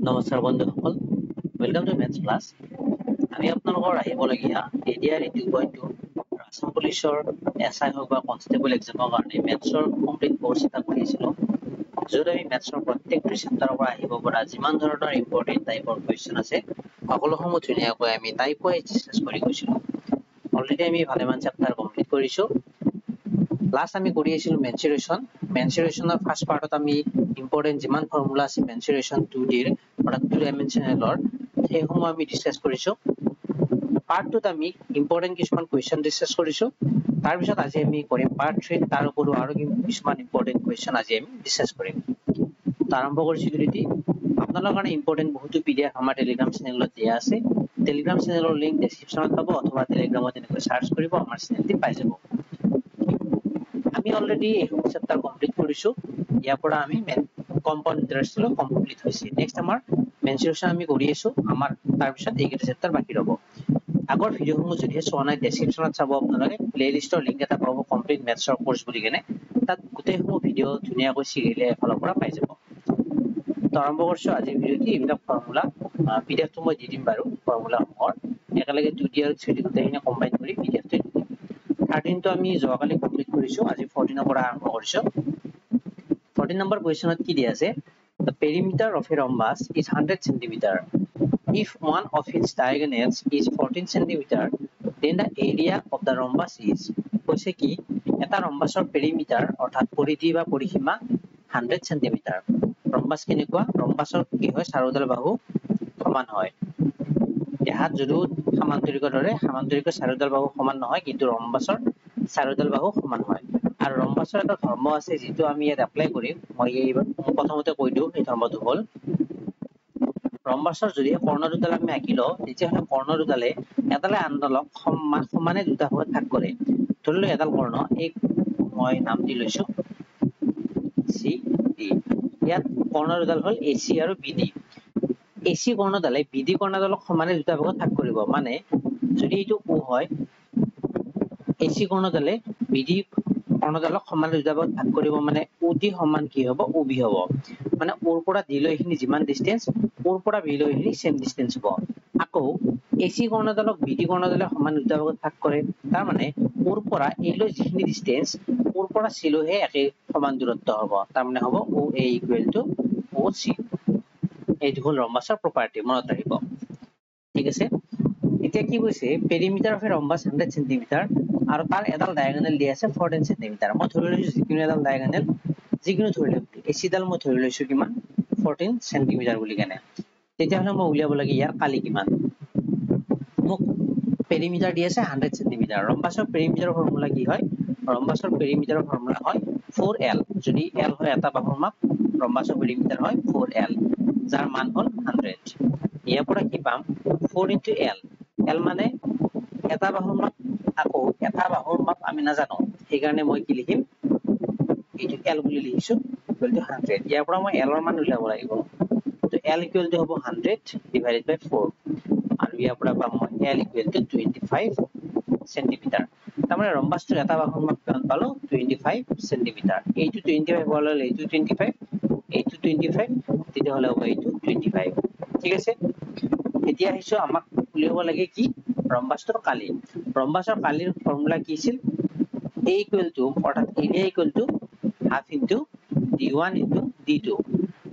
নমস্কাৰ বন্ধুসকল, welcome to maths class. আমি আপোনালোকৰ আহিবলগীয়া এডিআৰই 2.2 আসাম পুলিচৰ এছআই হওক বা কনষ্টেবল এক্সামৰ কাৰণে মেথছৰ কমপ্লিট কোৰ্চ এটা কৰিছিলোঁ, য'ত আমি মেথছৰ প্ৰত্যেকটো চেপ্টাৰৰ পৰা আহিব পৰা যিমান ধৰণৰ ইম্পৰ্টেণ্ট টাইপৰ কুৱেশ্যন আছে সকলোসমূহ ধুনীয়াকৈ আমি টাইপ ৱাইজ ডিছকাছ কৰি গৈছিলোঁ। অলৰেডি আমি ভালেমান চেপ্টাৰ কমপ্লিট কৰিছোঁ। লাষ্ট আমি কৰি আছিলোঁ মেনচুৰেশ্যনৰ ফাৰ্ষ্ট পাৰ্টত আমি ইম্পৰ্টেণ্ট যিমান ফৰ্মুলা আছে মেনচুৰেশ্যন 2Dৰ অৰ্থাৎ 2 ডাইমেনশ্যনেলৰ সেইসমূহ আমি ডিছকাছ কৰিছোঁ। পাৰ্ট 2ত আমি ইম্পৰ্টেণ্ট কিছুমান কুৱেশ্যন ডিছকাছ কৰিছোঁ। তাৰপিছত আজি আমি কৰিম পাৰ্ট 3 তাৰ উপৰিও আৰু কিছুমান ইম্পৰ্টেণ্ট কুৱেশ্যন আজি আমি ডিছকাছ কৰিম। আৰম্ভ কৰিছোঁ যদি আপোনালোকৰ কাৰণে ইম্পৰ্টেণ্ট বহুতো PDF আমাৰ টেলিগ্ৰাম চেনেলত দিয়া আছে। টেলিগ্ৰাম চেনেলৰ লিংক ডেছক্ৰিপশ্যনত পাব অথবা টেলিগ্ৰামত এনেকৈ চাৰ্চ কৰিব আমাৰ চেনেলটি পাই যাব। আমি অলৰেডি এইসমূহ চেপ্টাৰ কমপ্লিট কৰিছোঁ। ইয়াৰ পৰা আমি কম্পাউণ্ড ইণ্টাৰেষ্টটো কমপ্লিট হৈছে। নেক্সট আমাৰ মেনচুৰেশ্যন আমি কৰি আছোঁ। আমাৰ তাৰপিছত এইকেইটা চেপ্টাৰ বাকী ৰ'ব। আগৰ ভিডিঅ'সমূহ যদিহে চোৱা নাই ডেছক্ৰিপশ্যনত চাব, আপোনালোকে প্লেলিষ্টৰ লিংক এটা পাব কমপ্লিট মেথছৰ কোৰ্চ বুলি কেনে। তাত গোটেইসমূহ ভিডিঅ' ধুনীয়াকৈ চিৰিয়েলি এফালৰ পৰা পাই যাব। তো আৰম্ভ কৰিছোঁ আজিৰ ভিডিঅ'টি। এইবিলাক ফৰ্মুলা PDFটো মই দি দিম বাৰু। ফৰ্মুলাসমূহৰ একেলগে 2D আৰু 3D গোটেইখিনি কম্বাইন কৰি PDFটো দি দিম। 13টো আমি যোৱাকালি কমপ্লিট কৰিছোঁ। আজি 14ৰ পৰা আৰম্ভ কৰিছোঁ। 14 নম্বৰ কুৱেশ্যনত কি দিয়া আছে? The perimeter of a rhombus is 100 cm. If one of its diagonals is 14 cm, then the area of the rhombus is কৈছে কি এটা ৰম্বাছৰ পেৰিমিটাৰ অৰ্থাৎ পৰিধি বা পৰিসীমা 100 cm। ৰম্বাছ কেনেকুৱা? ৰম্বাছৰ কি হয় চাৰিওডাল বাহু সমান হয়। দেখাত যদিও সামান্তৰিকৰ দৰে সামান্তৰিকৰ চাৰিওডাল বাহু সমান নহয়, কিন্তু ৰম্বাছৰ চাৰিওডাল বাহু সমান হয়। আৰু ৰম্বাছৰ এটা ধৰ্ম আছে যিটো আমি ইয়াত এপ্লাই কৰিম। মই এইবাৰ প্ৰথমতে কৈ দিওঁ এই ধৰ্মটো হ'ল ৰম্বাছৰ যদি কৰ্ণ দুডাল আমি আঁকি লওঁ তেতিয়াহ'লে কৰ্ণ দুডালে এডালে আনডালক সমানে দুটা ভাগত ভাগ কৰে। ধৰি লওঁ এডাল কৰ্ণ এই মই নাম দি লৈছোঁ CD। ইয়াত কৰ্ণ দুডাল হ'ল AC আৰু BD। AC কৰ্ণডালে BD কৰ্ণডালক সমানে দুটা ভাগত ভাগ কৰিব। মানে যদি এইটো O হয়, AC কৰ্ণডালে BD কৰ্ণডালক সমানে দুটা ভাগত ভাগ কৰিব, মানে OD সমান কি হ'ব? OB হ'ব। মানে ওৰ পৰা D লৈ এইখিনি যিমান ডিষ্টেন্স, ওৰ পৰা B লৈ এইখিনি চেম ডিষ্টেন্স হ'ব। আকৌ AC কৰ্ণডালক BD কৰ্ণডালে সমান দুটা ভাগত ভাগ কৰে। তাৰ মানে ওৰ পৰা A লৈ যিখিনি ডিষ্টেন্স, ওৰ পৰা C লৈহে একে সমান দূৰত্ব হ'ব। তাৰ মানে হ'ব OA = OC। এইটো হ'ল ৰম্বাছৰ প্ৰপাৰ্টি, মনত ৰাখিব। ঠিক আছে। এতিয়া কি কৈছে? Perimeter of A rhombus 100 cm আৰু তাৰ এডাল ডায়াগনেল দিয়া আছে 14 cm। মই ধৰি লৈছোঁ যিকোনো এডাল ডায়াগনেল, যিকোনো ধৰি লৈছোঁ AC ডাল মই ধৰি লৈছোঁ কিমান 14 cm বুলি কেনে। তেতিয়াহ'লে মই উলিয়াব লাগে ইয়াৰ কালি কিমান। মোক পেৰিমিটাৰ দি আছে 100 cm। ৰম্বাছৰ পেৰিমিটাৰৰ ফৰ্মুলা কি হয়? ৰম্বাছৰ পেৰিমিটাৰৰ ফৰ্মুলা হয় 4L। যদি L হয় এটা বাহুৰ মাপ, ৰম্বাছৰ পেৰিমিটাৰ হয় 4L, যাৰ মান হ'ল 100। ইয়াৰ পৰা কি পাম? 4 × L। L মানে এটা বাহুৰ মাপ। আকৌ এটা বাহুৰ মাপ আমি নাজানো, সেইকাৰণে মই কি লিখিম? এইটো L বুলি লিখিছোঁ =100। ইয়াৰ পৰা মই L ৰ মান উলিয়াব লাগিব। তো L = হ'ব 100 / 4। আৰু ইয়াৰ পৰা পাম মই L = 25 cm। তাৰমানে ৰম্বাছটোৰ এটা বাহুৰ মাপ কিমান পালো? 25 cm। এইটো 25 হোৱাৰ লগে এইটো 25, এইটো 25, তেতিয়াহ'লে হ'ব এইটো 25। ঠিক আছে। এতিয়া আহিছোঁ আমাক উলিয়াব লাগে কি? ৰম্বাছটোৰ কালি। ৰম্বাছৰ কালিৰ ফৰ্মুলা কি আছিল? A = অৰ্থাৎ এৰিয়া = ½ × D1 × D2।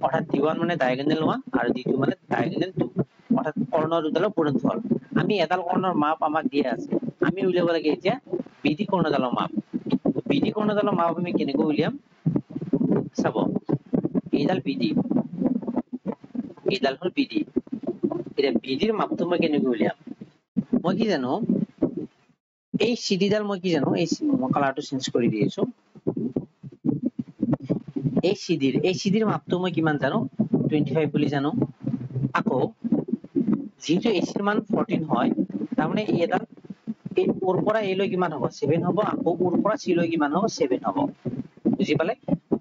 অৰ্থাৎ D1 মানে ডায়াগনেল 1 আৰু D2 মানে ডায়াগনেল 2। অৰ্থাৎ কৰ্ণ দুডালৰ গুণনফল। আমি এডাল কৰ্ণৰ মাপ আমাক দিয়া আছে। আমি উলিয়াব লাগে এতিয়া BD কৰ্ণডালৰ মাপ। BD কৰ্ণডালৰ মাপ আমি কেনেকৈ উলিয়াম? চাব, এইডাল BD, এইডাল হ'ল BD। এতিয়া BDৰ মাপটো মই কেনেকৈ উলিয়াম? মই কি জানো, এই CD ডাল মই কি জানো, এই মই কালাৰটো চেঞ্জ কৰি দি আছোঁ। এই CDৰ মাপটো মই কিমান জানো? 25 বুলি জানো। আকৌ যিহেতু AC ৰ মান 14 হয়, তাৰমানে এইডাল ওৰ পৰা A লৈ কিমান হ'ব? 7 হ'ব। আকৌ ওৰ পৰা C লৈ কিমান হ'ব? 7 হ'ব। বুজি পালে?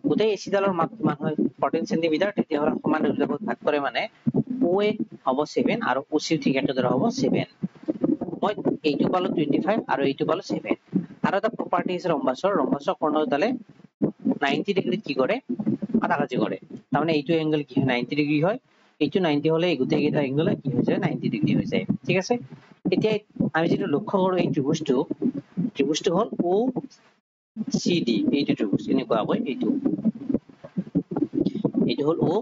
গোটেই AC ডালৰ মাপ কিমান হয়? 14 cm। তেতিয়াহ'লে সমান দুটা ভাগত ভাগ কৰে, মানে OA হ'ব 7 আৰু OC ঠিক একেদৰে হ'ব 7। মই এইটো পালো 25 আৰু এইটো পালো 7। আৰু এটা প্ৰপাৰ্টি আছে ৰম্বাছৰ কৰ্ণ দুডালে 90 ডিগ্ৰীত কি কৰে? কাটাকাটি কৰে। তাৰমানে এইটো এংগল কি হয়? 90 ডিগ্ৰী হয়। এইটো 90 হলে গোটেই কেইটা এংগল কি হৈ যায় 90 ডিগ্ৰী হৈ যায় ঠিক আছে এতিয়া আমি যেটো লক্ষ্য কৰো এই ত্ৰিভুজটো হল ও সি ডি এইটো ত্ৰিভুজ এনেকুৱা হয় এইটো হল ও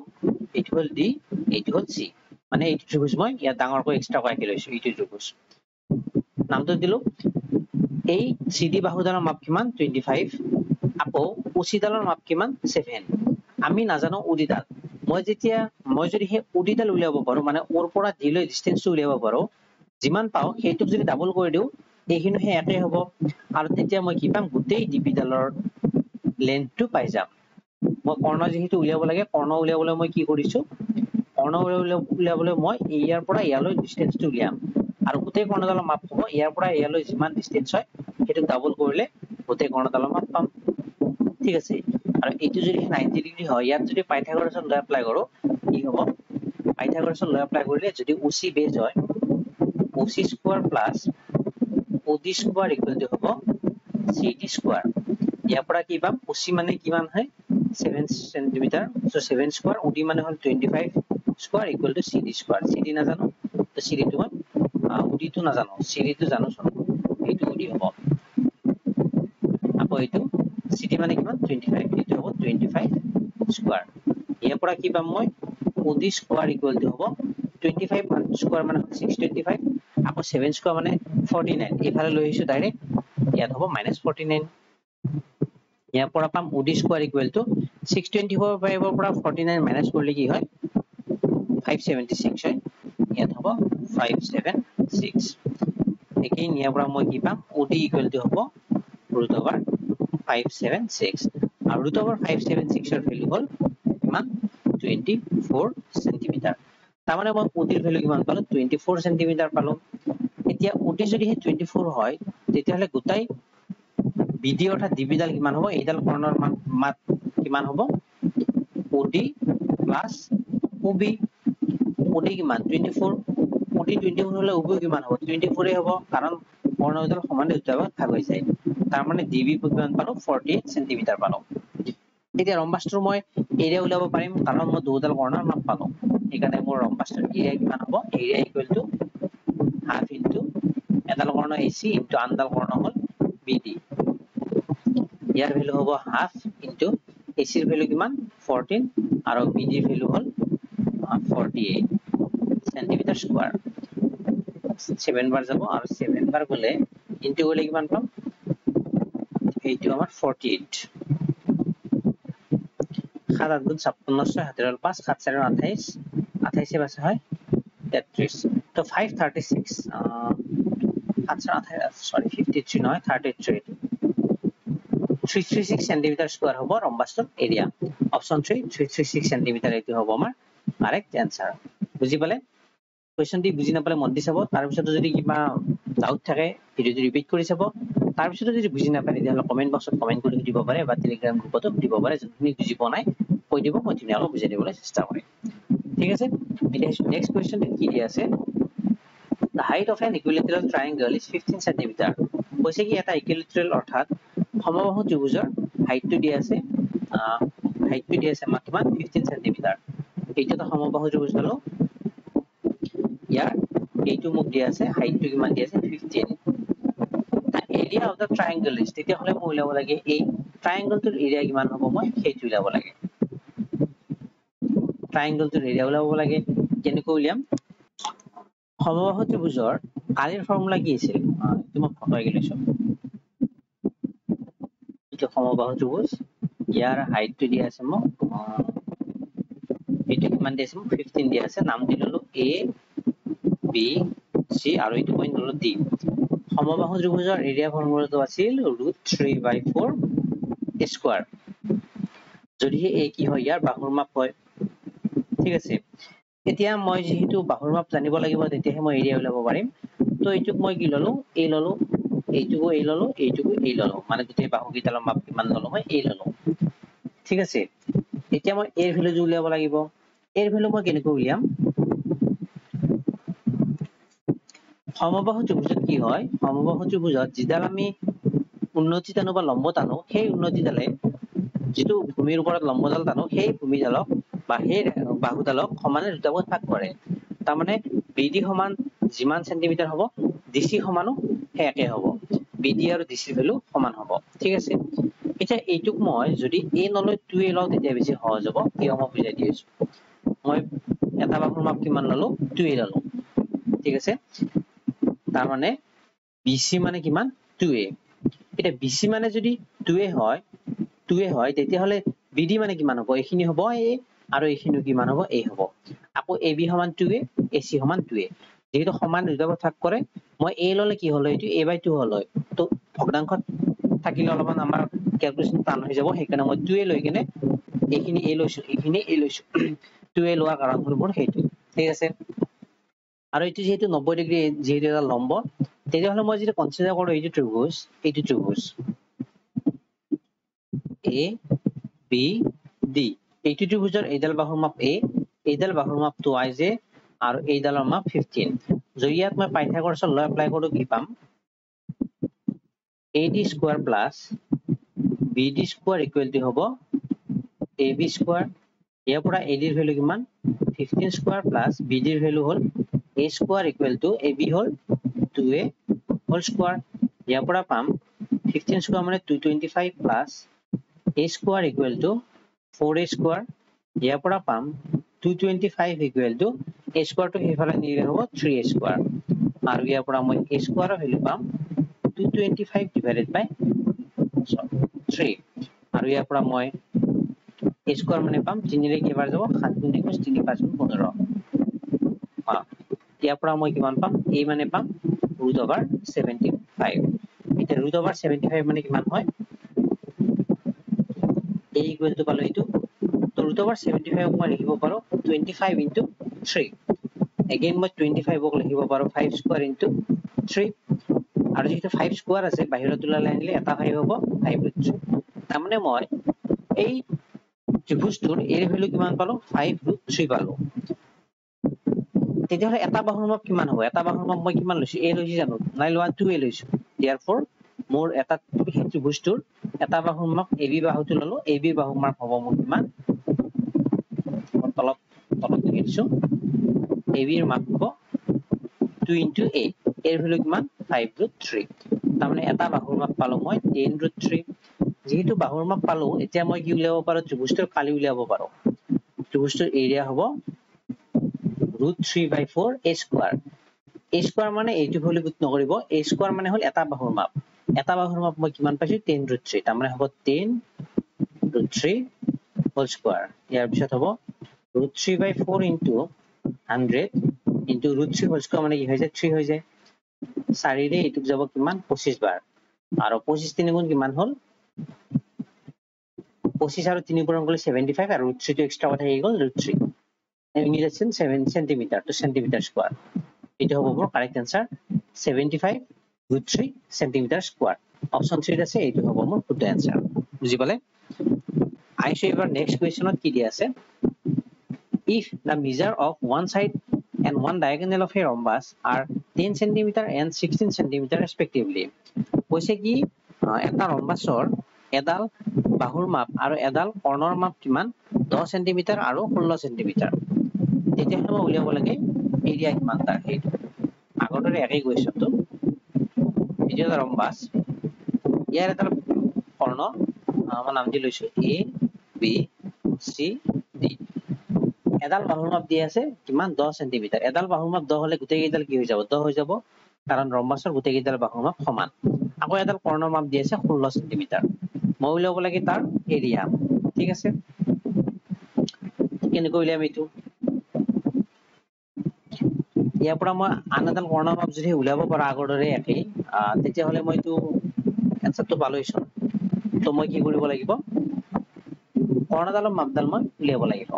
এইটো হল ডি এইটো হল সি মানে এইটো ত্ৰিভুজ মই ইয়াত ডাঙৰকৈ এক্সট্ৰা কৈ লৈছো এইটো ত্ৰিভুজ নামটো দিলো এই সিডি বাহুদালৰ মাপ কিমান 25 আকৌ ওচিডালৰ মাপ কিমান 7 আমি নাজানো ওডিডাল মই যদি হে ওডিডাল উলিয়াব পাৰো মানে ওৰ পৰা ডি লৈ ডিসটেন্সটো উলিয়াব পাৰো যিমান পাও হেতুক যদি ডাবল কৰি দিও এইখিনি হে একে হ'ব আৰু তেতিয়া মই কি পাম গোটেই ডিবিডালৰ লেন্থটো পাই যাম মই কৰ্ণ যেহেতু উলিয়াব লাগে কৰ্ণ উলিয়াবলৈ মই কি কৰিছো কৰ্ণ উলিয়াবলৈ মই ইয়াৰ পৰা ইয়ালৈ ডিসটেন্সটো উলিয়াম আৰু গোটেই কৰ্ণডালৰ মাপ হ'ব ইয়াৰ পৰা ইয়ালৈ যিমান ডিসটেন্স হয় হেতু ডাবল কৰিলে গোটেই কৰ্ণডালৰ মাপ পাম ঠিক আছে আৰু এইটো যদি 90 ডিগ্ৰী হয় ইয়াত যদি পাইথাগোৰাছৰ ল এপ্লাই কৰো কি হ'ব পাইথাগোৰাছৰ ল এপ্লাই কৰিলে যদি OC বেজ হয় OC square plus OD square equal two হ'ব CD স্কয়াৰ ইয়াৰ পৰা কি পাম OC মানে কিমান হয় 7 সেন্টিমিটাৰ সো 7 স্কয়াৰ OD মানে হল 25 square equal two CD square CD নাজানো তো CD টো মই OD টো নাজানো CD টো জানো চোন এইটো OD হ'ব আকৌ এইটো CD মানে কিমান 25 এইটো হ'ব 25 স্কয়াৰ ইয়াৰ পৰা কি পাম মই OD স্কয়াৰ ইকুৱেল টু হ'ব 25 স্কয়াৰ মানে 625 আকৌ 7 স্কয়াৰ মানে 49 এফালে লৈ আহিছো ডাইৰেক্ট ইয়াত হ'ব -49 ইয়াৰ পৰা পাম OD স্কয়াৰ ইকুৱেল টু 624 ৰ পৰা 49 মাইনাস কৰিলে কি হয় 576 হয় ইয়াত হ'ব 576 একেই ইয়াৰ পৰা মই কি পাম OD ইকুৱেল টু হ'ব √576 আৰু √576 ৰ ভ্যালু হ'ল কিমান 24 সেন্টিমিটাৰ তাৰমানে মই OD ৰ ভ্যালু কিমান পালো 24 সেন্টিমিটাৰ পালো এতিয়া OD যদি 24 হয় তেতিয়াহলে গোটাই BD অৰ্থাৎ ডিবিডাল কিমান হ'ব এইডাল কৰ্ণৰ মাপ কিমান হ'ব OD প্লাস OB OD কিমান 24 OD 24 হলে OB কিমান হ'ব 24 এ হ'ব কাৰণ কৰ্ণডাল সমানে দুটা ভাগ হৈ যায় তাৰ মানে DB কিমান পালো 48 সেন্টিমিটাৰ পালো এতিয়া ৰম্বাসটোৰ মই এৰিয়া উলাব পাৰিম কাৰণ মই দুডাল কৰ্ণৰ মাপ পালো সেইকাৰণে মোৰ ৰম্বাসটোৰ এৰিয়া কিমান হ'ব area equal to half into এডাল কৰ্ণ AC ইনটু আনডাল কৰ্ণ হ'ল BD ইয়াৰ ভ্যালু হ'ব হাফ ইনটু AC ৰ ভ্যালু কিমান 14 আৰু BD ৰ ভ্যালু হ'ল 48 সেন্টিমিটাৰ স্কয়াৰ 7 বাৰ যাব আৰু 7 বাৰ গলে ইনটু গলে কিমান পাম এইটো আমাৰ 48 7 8 গুণ 56 7 এর 5 7 4 28 28 এ বাসে হয় 33 তো 536 আচ্ছা 28 সরি 53 নয় 33 336 সেন্টিমিটার স্কয়ার হ'ব ৰম্বাসৰ এৰিয়া অপশন 3 336 সেন্টিমিটাৰ এইটো হ'ব আমাৰ কাৰেক্ট आंसर বুজি পালে কোৱেশ্চনটি বুজি নাপালে মন দি চাব তাৰ পিছত যদি কিবা ডাউট থাকে ভিডিওটো ৰিপিট কৰি চাব তাৰ পিছত যদি বুজি নাপায় তেতিয়াহলে কমেন্ট বক্সত কমেন্ট কৰি দিব পাৰে বা টেলিগ্ৰাম গ্ৰুপতো দিব পাৰে যদি বুজি পোৱা নাই কৈ দিব মই ধুনীয়াকৈ বুজাই দিবলৈ চেষ্টা কৰিম ঠিক আছে এতিয়া নেক্সট কোৱেশ্চন কি দি আছে The height of an equilateral triangle is 15 cm কৈছে কি এটা ইকুইলেটাৰেল অৰ্থাৎ সমবাহু ত্ৰিভুজৰ হাইটটো দি আছে আমাৰ কিমান 15 cm এইটো সমবাহু ত্ৰিভুজ হলো ইয়াৰ এইটো মোক দি আছে হাইটটো কিমান দি আছে 15 the area of the triangle is তেতিয়া হলে মই উলাব লাগে এই ট্ৰায়াঙ্গলটোৰ এৰিয়া কিমান হ'ব মই সেইটো উলাব লাগে ট্ৰায়াঙ্গলটোৰ এৰিয়া উলাব লাগে কেনেকৈ উলিয়াম সমবাহু ত্ৰিভুজৰ আলিৰ ফৰ্মুলা কি আছিল তুমি ফটোই গলৈছো এইটো সমবাহু ত্ৰিভুজ ইয়াৰ হাইটটো দি আছে মোক এইটো কিমান দি আছে মোক 15 দি আছে নাম দিললো A B C আৰু এইটো পইণ্ট ললো D সমবাহু ত্ৰিভুজৰ এৰিয়া ফৰ্মুলাটো আছিল √3/4 স্কয়াৰ যদি A কি হয় ইয়াৰ বাহুৰ মাপ হয় ঠিক আছে এতিয়া মই যেহেতু বাহুৰ মাপ জানিব লাগিব তেতিয়াহে মই এৰিয়া উলাব পাৰিম তো এইটোক মই কি ললো A ললো এইটোকো A ললো এইটোকো A ললো মানে গোটেই বাহু কিটালৰ মাপ কিমান ললো মই A ললো ঠিক আছে এতিয়া মই A ৰ ভ্যালু উলিয়াব লাগিব A ৰ ভ্যালু মই কেনেকৈ উলিয়াম সমবাহু ত্ৰিভুজত কি হয় সমবাহু ত্ৰিভুজত যিডাল আমি উন্নতি টানো বা লম্ব টানো সেই উন্নতি ডালে যেটো ভূমিৰ ওপৰত লম্বডাল টানো সেই ভূমিডালক বা সেই বাহুডালক সমানে দুটা ভাগত ভাগ কৰে তাৰমানে BD সমান যিমান সেন্টিমিটাৰ হ'ব DC সমানো একে হ'ব BD আৰু DC ভ্যালু সমান হ'ব ঠিক আছে এতিয়া এইটুক মই যদি a নলৈ 2a লওঁ তেতিয়া বেছি সহজ হ'ব কিয় মই বুজাই দি আছো মই এটা বাহুৰ মাপ কিমান ললো 2a ললো ঠিক আছে তাৰ মানে BC মানে কিমান 2a এটা BC মানে যদি 2a হয় তেতিয়া হলে BD মানে কিমান হ'ব এইখিনি হ'ব a আৰু এইখিনি কিমান হ'ব a হ'ব আকৌ AB সমান 2a AC সমান 2a যেহেতু সমান দুটা ভাগ কৰে মই a ললে কি হলো এইটো a/2 হল তো ভগ্নাংশত থাকিলে অলপমান আমাৰ ক্যালকুলেশন টান হৈ যাব সেইকাৰণে মই 2a লৈ কিনে এইখিনি a লৈছো এইখিনি a লৈছো 2a লোৱাৰ কাৰণ হল মোৰ সেইটো ঠিক আছে আৰু এইটো যেহেতু 90 ডিগ্ৰী যেহেতু এটা লম্ব তেতিয়া হলে মই যদি কনসিডাৰ কৰো এইটো ত্ৰিভুজ A B D এইটো ত্ৰিভুজৰ এইডাল বাহুৰ মাপ A এইডাল বাহুৰ মাপ 2ij আৰু এইডালৰ মাপ 15 যদি ইয়াত মই পাইথাগোৰাছৰ ল এপ্লাই কৰো কি পাম AD square plus BD square equal two হ'ব AB স্কয়াৰ ইয়াৰ পৰা AD ৰ ভ্যালু কিমান 15 স্কয়াৰ প্লাস BD ৰ ভ্যালু হ'ল A square equal two AB হ'ল 2a হোল স্কয়াৰ ইয়াৰ পৰা পাম 15 স্কয়াৰ মানে 225 plus A square equal to 4a square ইয়াৰ পৰা পাম 225 ইকুৱেল টু a স্কয়াৰ টু হেফালে নিলে হ'ব 3a স্কয়াৰ আৰু ইয়াৰ পৰা মই a স্কয়াৰৰ ভ্যালু পাম 225 divided by 3 আৰু ইয়াৰ পৰা মই a স্কয়াৰ মানে পাম 3 ৰে কেবাৰ যাব 7 গুণ 21 3 5 গুণ 15 ইয়াৰ পৰা মই কিমান পাম a মানে পাম √75 এটা √75 মানে কিমান হয় a equal to পালো এইটো তো √75 মই লিখিব পাৰো 25 into 3 again মই 25 ক লিখিব পাৰো 5 স্কয়াৰ into 3 আৰু যেটো 5 স্কয়াৰ আছে বাহিৰত ওলালে আনিলে এটা 5 হ'ব 5 তাৰ মানে মই এই ত্ৰিভুজটোৰ এৰ ভ্যালু কিমান পালো 5√3 পালো তেতিয়া হলে এটা বাহুৰ মাপ কিমান হ'ব এটা বাহুৰ মাপ মই কিমান লৈছো a লৈছো জানো নাই লোৱা 2a লৈছো therefore মোৰ এটা ত্ৰিভুজটোৰ এটা বাহুৰ মাপ AB বাহুটো ললো AB বাহুৰ মাপ হ'ব মোৰ কিমান তলত লিখি দিছো AB ৰ মাপ হ'ব 2 into a এৰ ভ্যালু কিমান 5√3 তাৰ মানে এটা বাহুৰ মাপ পালো মই 10√3 যেহেতু বাহুৰ মাপ পালো এতিয়া মই কি উলিয়াব পাৰো ত্ৰিভুজটোৰ কালি উলিয়াব পাৰো ত্ৰিভুজটোৰ এৰিয়া হ'ব √3/4 a স্কয়াৰ a স্কয়াৰ মানে এইটো ভ্যালু গুণ নকৰিব a স্কয়াৰ মানে হল এটা বাহুৰ মাপ মই কিমান পাইছো 10√3 তাৰ মানে হ'ব 10√3 হোল স্কয়াৰ ইয়াৰ পিছত হ'ব √3/4 into 100 into √3 হোল স্কয়াৰ মানে কি হৈ যায় 3 হৈ যায় 4 ৰে এইটোক যাব কিমান 25 বাৰ আৰু 25 3 গুণ কিমান হল 25 আৰু 3 পূৰণ কৰিলে 75 আৰু √3 টো এক্সট্ৰা কথা হৈ গ'ল √3 ইউনিট আছে 7 সেন্টিমিটাৰ টু সেন্টিমিটাৰ স্কয়াৰ এটা হ'ব মোৰ correct answer 75√3 centimetre square option 3 আছে এইটো হ'ব মোৰ শুদ্ধ आंसर বুজি পালে আইছো এবাৰ নেক্সট কোৱেশ্চনত কি দিয়া আছে if the measure of one side and one diagonal of a rhombus are 10 cm and 16 cm respectively কৈছে কি এটা ৰম্বাসৰ এডাল বাহুৰ মাপ আৰু এডাল কৰ্ণৰ মাপ কিমান 10 cm আৰু 16 cm তেতিয়া আমি উলিয়াব লাগে এৰিয়া কিমান তাৰ সেইটো আগৰৰে একেই কোৱেশ্চনটো এটা ৰম্বাস ইয়াৰ এটা কৰ্ণ আমাৰ নাম দি লৈছো A B C D এডাল বাহুৰ মাপ দি আছে কিমান 10 cm এডাল বাহুৰ মাপ 10 হলে গোটেই কেইডাল কি হৈ যাব 10 হৈ যাব কাৰণ ৰম্বাসৰ গোটেই কেইডাল বাহুৰ মাপ সমান আকৌ এডাল কৰ্ণৰ মাপ দি আছে 16 cm মই উলিয়াব লাগে তাৰ এৰিয়া ঠিক আছে কেনেকৈ উলিয়াম এইটো ইয়াৰ পৰা মই আন এডাল কৰ্ণৰ মাপ যদি উলিয়াব পাৰা আগৰ দৰে একেই তেতিয়া হলে মই এইটো এনসাৰটো পালোইছো তো মই কি কৰিব লাগিব কৰ্ণডালৰ মাপডাল মই উলিয়াব লাগিব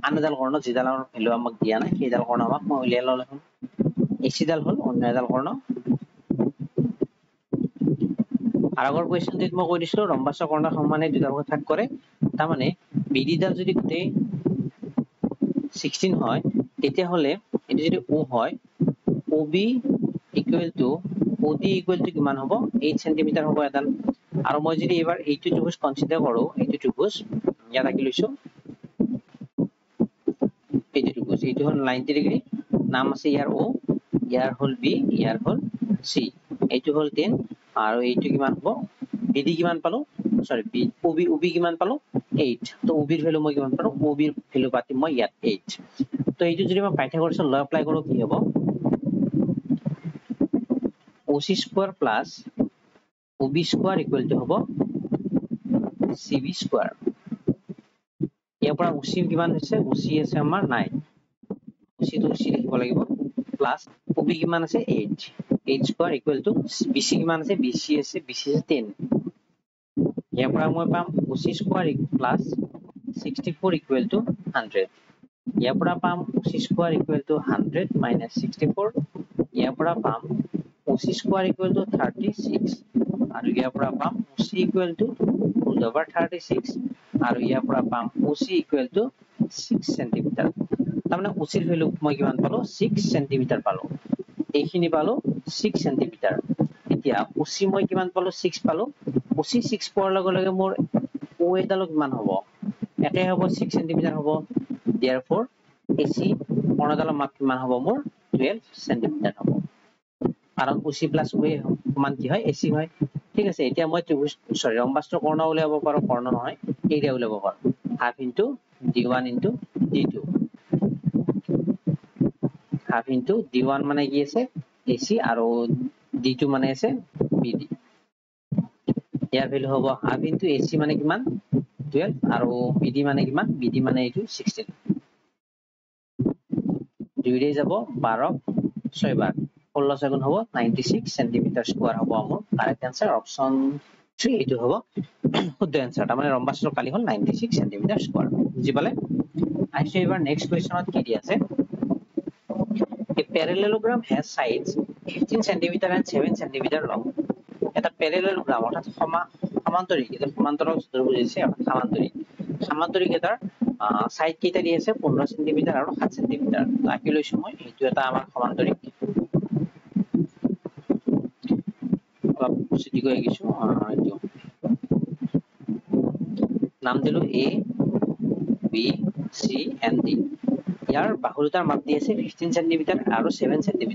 আন এডাল কৰ্ণ যিডালৰ ভ্যালু আমাক দিয়া নাই সেইডাল কৰ্ণ মাপ মই উলিয়াই ললে হ'ল এচি ডাল হ'ল অন্য এডাল কৰ্ণ আগৰ কোৱেশ্চনটোত মই কৈ দিছিলো ৰম্বাসৰ কৰ্ণ সমানে দুটা ভাগত ভাগ কৰে তাৰ মানে বিডি ডাল যদি গোটেই 16 হয় তেতিয়া হলে এটো যদি O হয় OB equal to OD equal to কিমান হ'ব 8 cm হ'ব এডাল আৰু মই যদি এবাৰ এইটো ত্ৰিভুজ কনসিডাৰ কৰো এইটো ত্ৰিভুজ ইয়াত আকি লৈছো কৈছে এইটো হল 90 ডিগ্ৰী নাম আছে ইয়াৰ ও ইয়াৰ হল বি ইয়াৰ হল সি এইটো হল 10 আৰু এইটো কিমান হ'ব বিডি কিমান পালো সৰি বি ওবি ওবি কিমান পালো 8 তো ওবিৰ ভ্যালু মই কিমান পালো ওবিৰ ভ্যালু পাতি মই ইয়াত 8 তো এইটো যদি মই পাইথাগোৰাছৰ ল এপ্লাই কৰো কি হ'ব OC square plus OB square equal to হ'ব CB square ইয়াৰ পৰা OC কিমান হৈছে OC আছে আমাৰ 9 OC তো OC লিখিব লাগিব প্লাস OB কিমান আছে 8 8 square equal to BC কিমান আছে BC আছে 10 ইয়াৰ পৰা মই পাম OC square plus 64 equal to 100 ইয়াৰ পৰা পাম OC square equal to 100 minus 64 ইয়াৰ পৰা পাম OC square equal to 36 আৰু ইয়াৰ পৰা পাম OC equal to root over 36 আৰু ইয়াৰ পৰা পাম OC equal to 6 cm তাৰমানে OC ৰ ভ্যালু মই কিমান পালো 6 cm পালো এইখিনি পালো 6 cm এতিয়া OC মই কিমান পালো 6 পালো OC 6 পোৱাৰ লগে লগে মোৰ OA ডাল কিমান হ'ব একে হ'ব 6 cm হ'ব therefore AC কোণডালৰ মাপ কিমান হ'ব মোৰ 12 cm হ'ব কাৰণ OC plus OA সমান কি হয় AC হয় ঠিক আছে এতিয়া মই ত্ৰিভুজ সৰি ৰম্বাসৰ কৰ্ণ উলিয়াব পাৰো কৰ্ণ নহয় এৰিয়া উলিয়াব পাৰো half into d1 into d2 half into d1 মানে কি আছে AC আৰু d2 মানে আছে BD ইয়াৰ ভ্যালু হ'ব half into AC মানে কিমান 12 আৰু BD মানে কিমান BD মানে এইটো 16 দুইৰে যাব 12 6 বাৰ 16 সেগুণ হ'ব 96 সেন্টিমিটাৰ স্কয়াৰ হ'ব আমাৰ কাৰেক্ট आंसर অপশন 3 এটো হ'ব শুদ্ধ आंसर তাৰ মানে ৰম্বাসৰ কালি হ'ল 96 সেন্টিমিটাৰ স্কয়াৰ বুজি পালে আইছো এবাৰ নেক্সট কোৱেশ্চনত কি দি আছে A parallelogram has sides 15 cm and 7 cm long এটা parallelogram অৰ্থাৎ সমান্তৰিক এটা সমান্তৰাল ত্ৰিভুজ আছে অৰ্থাৎ সমান্তৰিক এটাৰ সাইড কেইটা দি আছে 15 cm আৰু 7 cm আকি লৈছো মই এইটো এটা আমাৰ সমান্তৰিক অলপ সিদ্ধি কৰি গিছো এইটো নাম দিলো A B C and D ইয়াৰ বাহুৰ মাপ দি আছে 15 cm আৰু 7 cm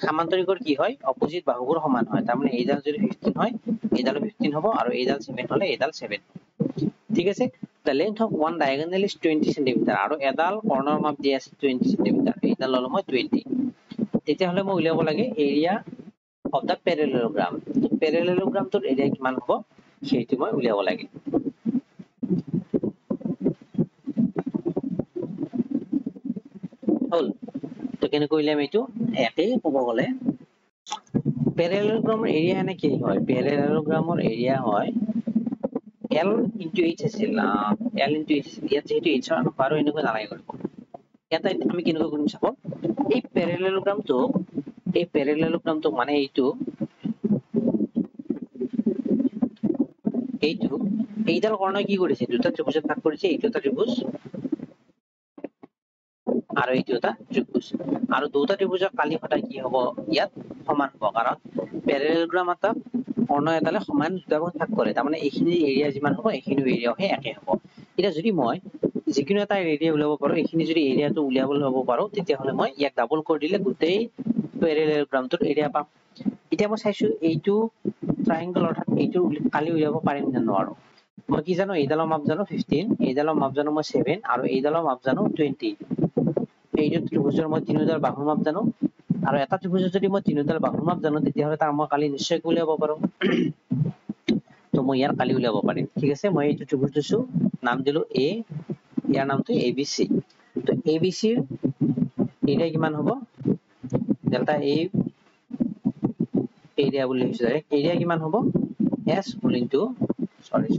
সমান্তৰিকৰ কি হয় অপোজিট বাহুবোৰ সমান হয় তাৰ মানে এইডাল যদি 15 হয় এইডাল 15 হ'ব আৰু এইডাল 7 হলে এইডাল 7 ঠিক আছে the length of one diagonal is 20 cm আৰু এডাল কৰ্ণৰ মাপ দি আছে 20 cm এইডাল ললো মই 20 তেতিয়া হলে মই উলিয়াব লাগে area of the parallelogram parallelogram তোৰ এৰিয়া কিমান হ'ব সেইটো মই উলিয়াব লাগে হল তো কেনেকৈ উলিয়াম এইটো একেই ক'ব গলে parallelogram এৰিয়া এনে কি হয় parallelogram এৰিয়া হয় L into H আছিল L into H ইয়াত যেহেতু H ৰ অনুপাত এনেকৈ নালাগে কৰিব এটা আমি কেনেকৈ কৰিম চাব এই parallelogram তো মানে এইডাল কৰ্ণ কি কৰিছে দুটা ত্ৰিভুজত ভাগ কৰিছে এইটো এটা ত্ৰিভুজ আৰু এইটো এটা ত্ৰিভুজ আৰু দুটা ত্ৰিভুজৰ কালি সদায় কি হ'ব ইয়াত সমান হ'ব কাৰণ parallelogram এটা কৰ্ণ এটালে সমান দুটা ভাগ কৰে তাৰ মানে এইখিনি এৰিয়া যিমান হ'ব এইখিনি এৰিয়াও একে হ'ব এটা যদি মই যিকোনো এটা এৰিয়া উলিয়াব পাৰো এইখিনি যদি এৰিয়াটো উলিয়াবলৈ হ'ব পাৰো তেতিয়া হলে মই ইয়াক ডাবল কৰি দিলে গোটেই parallelogram টোৰ এৰিয়া পাম এতিয়া মই চাইছো এইটো ট্ৰায়াঙ্গল অৰ্থাৎ এইটো কালি উলিয়াব পাৰিম নে নোৱাৰো মই কি জানো এইডালৰ মাপ জানো 15 এইডালৰ মাপ জানো মই 7 আৰু এইডালৰ মাপ জানো 20 এইটো ত্ৰিভুজৰ মই তিনিডাল বাহুৰ মাপ জানো আৰু এটা ত্ৰিভুজৰ যদি মই তিনিডাল বাহুৰ মাপ জানো তেতিয়া হলে তাৰ মই কালি নিশ্চয় উলিয়াব পাৰো তো মই ইয়াৰ কালি উলিয়াব পাৰিম ঠিক আছে মই এইটো ত্ৰিভুজ দিছো নাম দিলো A ইয়াৰ নামটো ABC তো ABC ৰ এৰিয়া কিমান হ'ব ডেল্টা A এৰিয়া বুলি লিখিছো এৰিয়া কিমান হ'ব S whole into sorry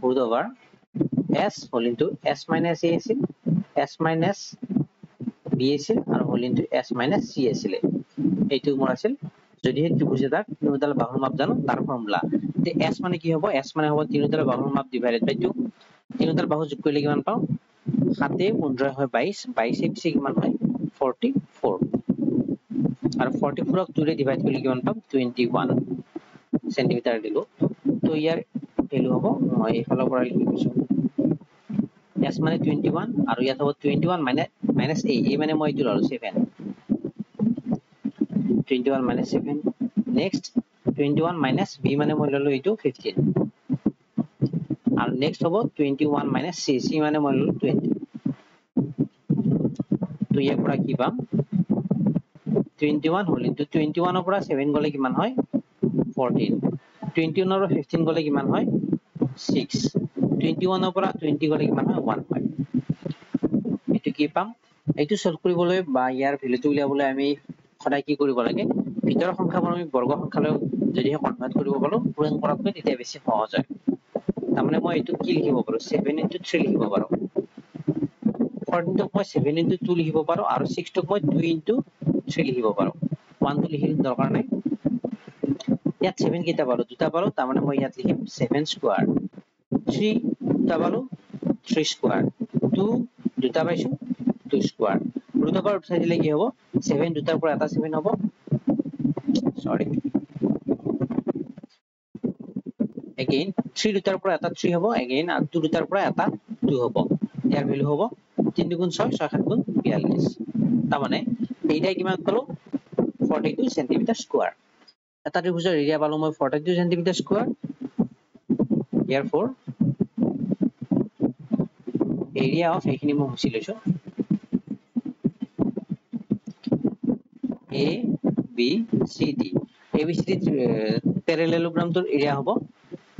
root over S whole into S minus A আছিল S minus B আছিল আৰু whole into S minus C আছিল এইটো মোৰ আছিল যদি ত্ৰিভুজ এটাৰ তিনিডাল বাহুৰ মাপ জানো তাৰ ফৰ্মুলা তে S মানে কি হ'ব S মানে হ'ব তিনিডাল বাহুৰ মাপ ডিভাইডেড বাই 2 তিনিডাল বাহু যোগ কৰিলে কিমান পাওঁ 7 15 হয় 22 22 পিছে কিমান হয় 44 আৰু 44 ক 2 ৰে ডিভাইড কৰিলে কিমান পাম 21 সেন্টিমিটাৰ দিলো তো ইয়াৰ ভ্যালু হ'ব মই এইফালৰ পৰা লিখি দিছো S মানে 21 আৰু ইয়াত হ'ব 21 মানে minus a মানে মই এইটো ললো 7 21 minus 7 next 21 minus b মানে মই ললো এইটো 15 আৰু next হ'ব 21 minus c c মানে মই ললো 20 তো ইয়াৰ পৰা কি পাম 21 হল into 21 ৰ পৰা 7 গলে কিমান হয় 14 21 ৰ পৰা 15 গলে কিমান হয় 6 21 ৰ পৰা 20 গলে কিমান হয় 1 হয় এটো কি পাম এটো সলভ কৰিবলৈ বা ইয়াৰ ভ্যালুটো উলিয়াবলৈ আমি সদায় কি কৰিব লাগে ভিতৰৰ সংখ্যাবোৰ আমি বৰ্গ সংখ্যালৈ যদিহে কনভাৰ্ট কৰিব পাৰো পূৰণ কৰাতকৈ তেতিয়া বেছি সহজ হয় তাৰমানে মই এটো কি লিখিব পাৰো 7 into 3 লিখিব পাৰো 14 টোক মই 7 into 2 লিখিব পাৰো আৰু 6 টোক মই 2 into 3 লিখিব পাৰো 1 টো লিখিব দৰকাৰ নাই ইয়াত 7 কেইটা পালো দুটা পালো তাৰমানে মই ইয়াত লিখিম 7 স্কয়াৰ 3 দুটা পালো 3 স্কয়াৰ 2 দুটা পাইছো 2 স্কয়াৰ দুটা পৰা উঠাই দিলে কি হ'ব 7 দুটাৰ পৰা এটা 7 হ'ব সৰি again 3 দুটাৰ পৰা এটা 3 হ'ব again 2 দুটাৰ পৰা এটা 2 হ'ব ইয়াৰ ভ্যালু হ'ব 3 গুণ 6 6 7 গুণ 42 তাৰমানে এইটা কিমান পালো 42 সেন্টিমিটাৰ স্কয়াৰ এটা ত্ৰিভুজৰ এৰিয়া পালো মই 42 centimetre square therefore area of এইখিনি মই মুছি লৈছো a b c d abcd parallelogram তোৰ এৰিয়া হ'ব